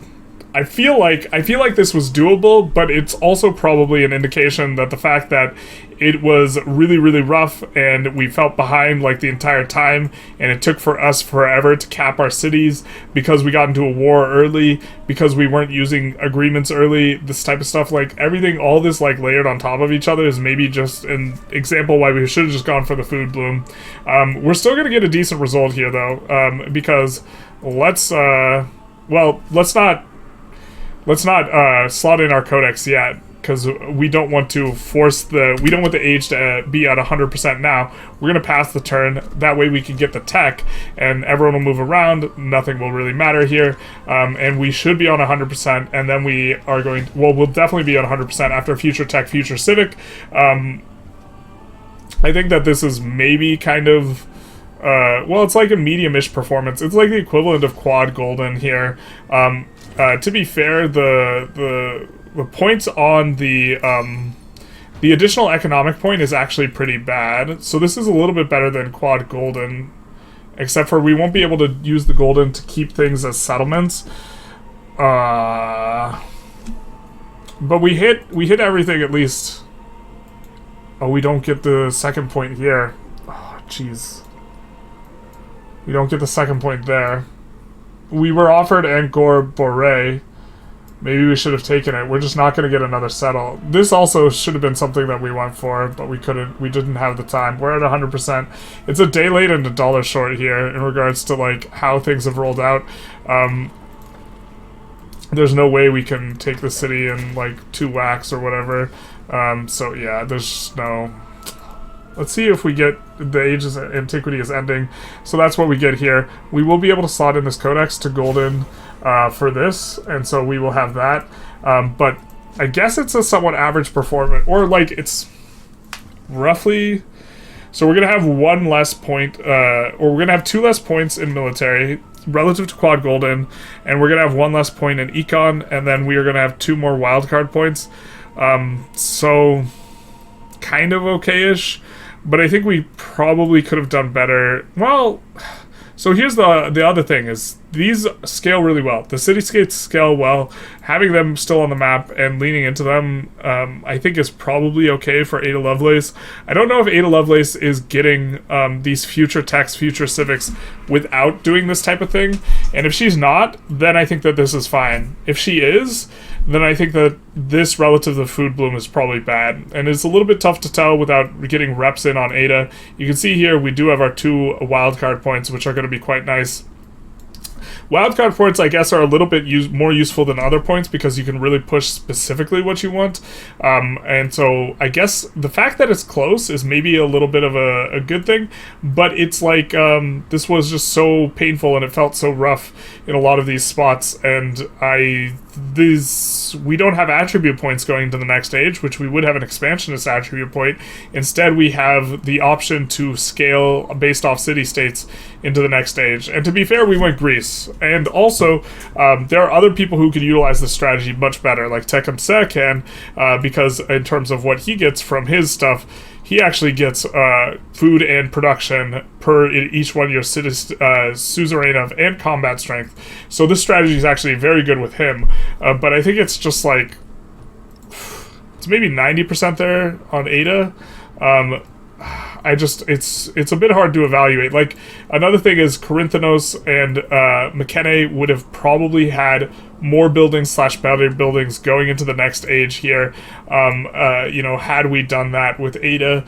I feel like this was doable, but it's also probably an indication that the fact that it was really, really rough and we felt behind like the entire time, and it took for us forever to cap our cities because we got into a war early, because we weren't using agreements early, this type of stuff, like everything, all this like layered on top of each other is maybe just an example why we should have just gone for the food bloom. We're still going to get a decent result here though, because let's not slot in our codex yet, because we don't want to we don't want the age to be at 100% now. We're going to pass the turn, that way we can get the tech, and everyone will move around, nothing will really matter here, and we should be on 100%, and then we are going, we'll definitely be on 100% after future tech, future civic. I think that this is maybe kind of, well, it's like a medium-ish performance. It's like the equivalent of quad golden here. To be fair, the points on the additional economic point is actually pretty bad. So this is a little bit better than quad golden, except for we won't be able to use the golden to keep things as settlements. But we hit everything at least. Oh, we don't get the second point here. Oh, jeez. We don't get the second point there. We were offered Angkor Boré. Maybe we should have taken it. We're just not going to get another settle. This also should have been something that we went for, but we couldn't. We didn't have the time. We're at 100%. It's a day late and $1 short here in regards to like how things have rolled out. there's no way we can take the city in like 2 whacks or whatever. So yeah, there's just no. Let's see if we get the Age of Antiquity is ending. So that's what we get here. We will be able to slot in this codex to golden for this, and so we will have that. But I guess it's a somewhat average performance, or like it's roughly. So we're gonna have 1 less point, or we're gonna have 2 less points in military relative to quad golden, and we're gonna have 1 less point in econ, and then we are gonna have 2 more wildcard points. So kind of okay-ish. But I think we probably could have done better. Well, so here's the other thing is these scale really well. The cityscapes scale well. Having them still on the map and leaning into them, I think is probably okay for Ada Lovelace. I don't know if Ada Lovelace is getting these future techs, future civics without doing this type of thing. And if she's not, then I think that this is fine. If she is, then I think that this relative to Food Bloom is probably bad. And it's a little bit tough to tell without getting reps in on Ada. You can see here we do have our 2 wildcard points, which are going to be quite nice. Wildcard points, I guess, are a little bit more useful than other points because you can really push specifically what you want. And so I guess the fact that it's close is maybe a little bit of a good thing, but it's like this was just so painful and it felt so rough in a lot of these spots, and we don't have attribute points going to the next stage, which we would have an expansionist attribute point. Instead, we have the option to scale based off city-states into the next stage. And to be fair, we went Greece. And also, there are other people who could utilize this strategy much better, like Tecumseh can, because in terms of what he gets from his stuff, he actually gets food and production per each one of your suzerain of and combat strength. So this strategy is actually very good with him. But I think it's just like it's maybe 90% there on Ada. It's a bit hard to evaluate. Like, another thing is Corinthianos and McKenna would have probably had more buildings / better buildings going into the next age here, had we done that with Ada.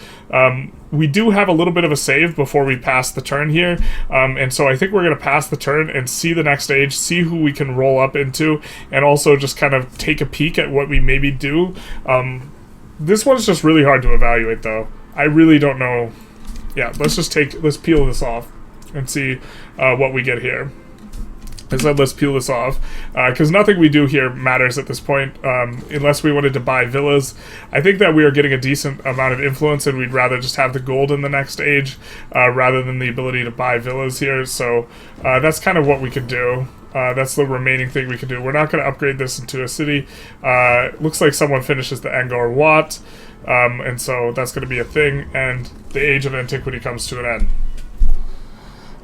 We do have a little bit of a save before we pass the turn here, and so I think we're going to pass the turn and see the next stage, see who we can roll up into, and also just kind of take a peek at what we maybe do. This one's just really hard to evaluate, though. I really don't know. Yeah, let's peel this off and see what we get here. I said let's peel this off, because nothing we do here matters at this point, unless we wanted to buy villas. I think that we are getting a decent amount of influence, and we'd rather just have the gold in the next age, rather than the ability to buy villas here, so that's kind of what we could do. That's the remaining thing we can do. We're not going to upgrade this into a city. Looks like someone finishes the Angkor Wat, and so that's going to be a thing, and the Age of Antiquity comes to an end.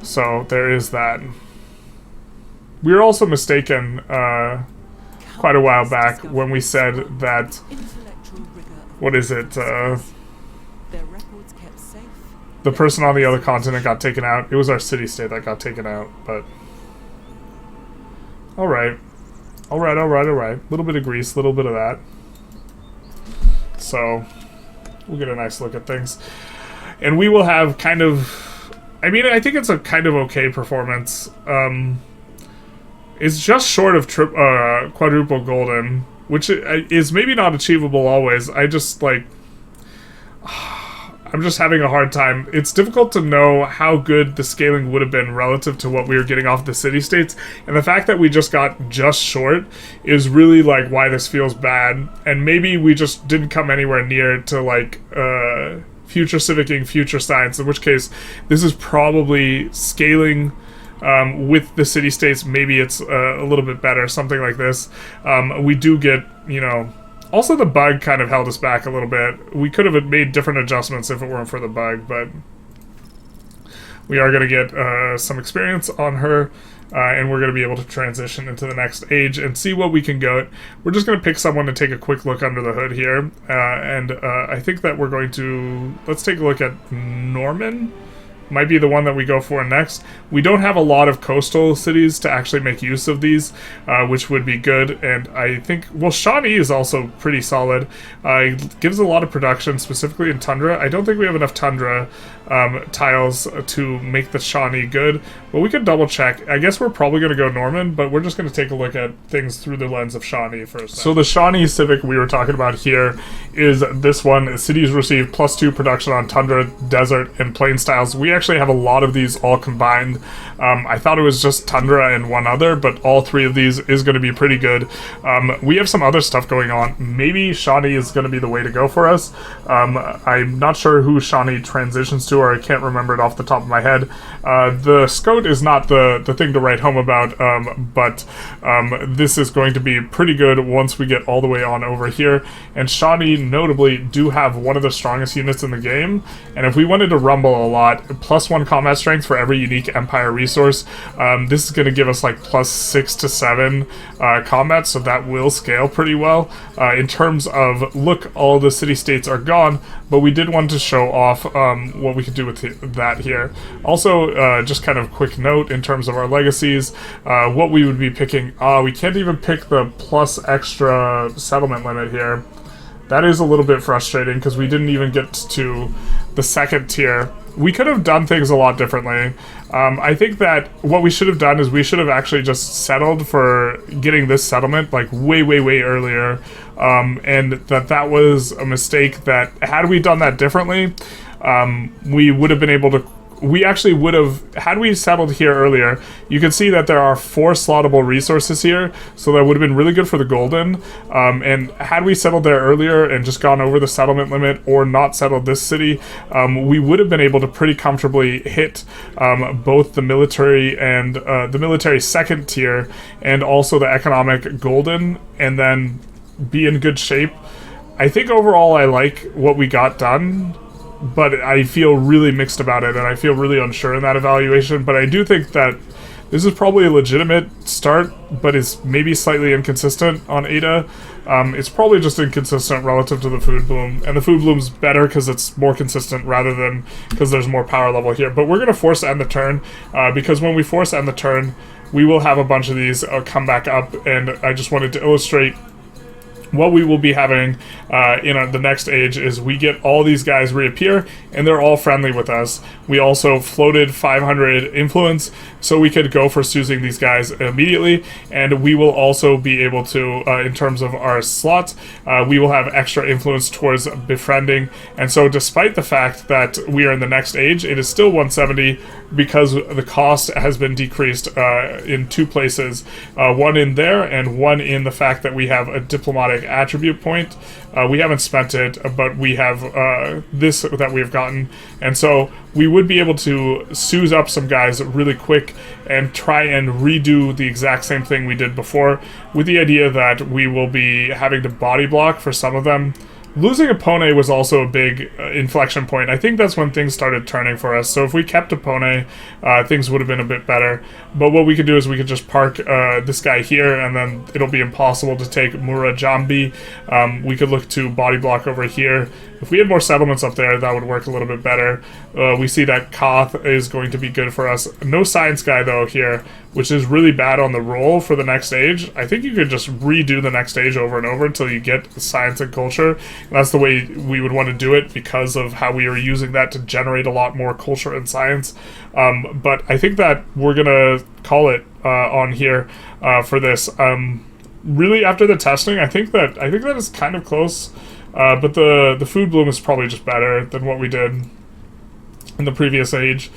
So there is that. We were also mistaken quite a while back when we said that, what is it, the person on the other continent got taken out. It was our city-state that got taken out, but alright. Alright. A little bit of Greece, a little bit of that. So we'll get a nice look at things. And we will have kind of, I mean, I think it's a kind of okay performance. It's just short of quadruple golden, which is maybe not achievable always. I just, like, I'm just having a hard time. It's difficult to know how good the scaling would have been relative to what we were getting off the city-states, and the fact that we just got just short is really, like, why this feels bad. And maybe we just didn't come anywhere near to, like, future civicing, future science, in which case this is probably scaling with the city-states. Maybe it's a little bit better, something like this. We do get, also the bug kind of held us back a little bit. We could have made different adjustments if it weren't for the bug, but we are going to get some experience on her, and we're going to be able to transition into the next age and see what we can go. We're just going to pick someone to take a quick look under the hood here, and I think that we're going to, let's take a look at Norman. Might be the one that we go for next. We don't have a lot of coastal cities to actually make use of these, which would be good. And I think, well, Shawnee is also pretty solid. It gives a lot of production, specifically in Tundra. I don't think we have enough Tundra tiles to make the Shawnee good, but we could double check. I guess we're probably going to go Norman, but we're just going to take a look at things through the lens of Shawnee first. So the Shawnee Civic we were talking about here is this one. Cities receive +2 production on Tundra, Desert, and Plain styles. We actually have a lot of these all combined. I thought it was just Tundra and one other, but all three of these is going to be pretty good. We have some other stuff going on. Maybe Shawnee is going to be the way to go for us. I'm not sure who Shawnee transitions to, or I can't remember it off the top of my head. The Scout is not the thing to write home about, but this is going to be pretty good once we get all the way on over here. And Shawnee, notably, do have one of the strongest units in the game, and if we wanted to rumble a lot, +1 combat strength for every unique Empire resource, this is going to give us like +6 to 7 combat, so that will scale pretty well. In terms of, look, all the city-states are gone, but we did want to show off what we could do with that here. Also, just kind of quick note in terms of our legacies, what we would be picking. We can't even pick the plus extra settlement limit here. That is a little bit frustrating because we didn't even get to the second tier. We could have done things a lot differently. I think that what we should have done is we should have actually just settled for getting this settlement like way earlier, and that was a mistake. That had we done that differently, we would have been able to. We actually would have, had we settled here earlier, you can see that there are 4 slottable resources here, so that would have been really good for the golden. And had we settled there earlier and just gone over the settlement limit or not settled this city, we would have been able to pretty comfortably hit both the military and the military second tier and also the economic golden, and then be in good shape. I think overall I like what we got done, but I feel really mixed about it, and I feel really unsure in that evaluation. But I do think that this is probably a legitimate start, but is maybe slightly inconsistent on Ada. It's probably just inconsistent relative to the food bloom, and the food bloom's better because it's more consistent rather than because there's more power level here. But we're going to force end the turn, because when we force end the turn, we will have a bunch of these come back up, and I just wanted to illustrate what we will be having in the next age is we get all these guys reappear, and they're all friendly with us. We also floated 500 influence, so we could go for choosing these guys immediately, and we will also be able to, in terms of our slots, we will have extra influence towards befriending. And so despite the fact that we are in the next age, it is still 170 because the cost has been decreased in 2 places, one in there and one in the fact that we have a diplomatic attribute point. We haven't spent it, but we have this that we've gotten, and so we would be able to suze up some guys really quick and try and redo the exact same thing we did before, with the idea that we will be having to body block for some of them. Losing Apone was also a big inflection point. I think that's when things started turning for us. So if we kept Apone, things would have been a bit better. But what we could do is we could just park this guy here, and then it'll be impossible to take Mura Jambi. We could look to body block over here. If we had more settlements up there, that would work a little bit better. We see that Koth is going to be good for us. No science guy, though, here, which is really bad on the roll for the next stage. I think you could just redo the next stage over and over until you get science and culture. And that's the way we would want to do it because of how we are using that to generate a lot more culture and science. But I think that we're going to call it on here for this. Really, after the testing, I think that is kind of close. But the food bloom is probably just better than what we did in the previous age.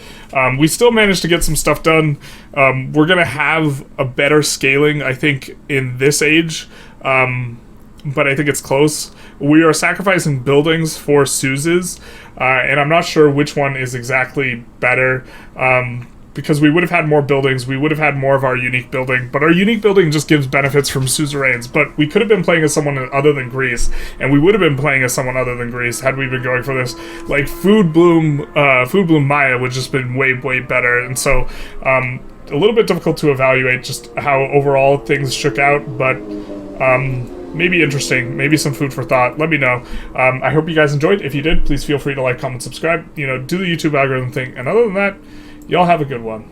We still managed to get some stuff done. We're going to have a better scaling, I think, in this age, but I think it's close. We are sacrificing buildings for Suses, and I'm not sure which one is exactly better, because we would have had more buildings, we would have had more of our unique building, but our unique building just gives benefits from suzerains. But we could have been playing as someone other than Greece, and we would have been playing as someone other than Greece had we been going for this. Like Food Bloom Meier would just been way better, and so a little bit difficult to evaluate just how overall things shook out, but maybe interesting, maybe some food for thought. Let me know. I hope you guys enjoyed. If you did, please feel free to like, comment, subscribe, do the YouTube algorithm thing, and other than that, y'all have a good one.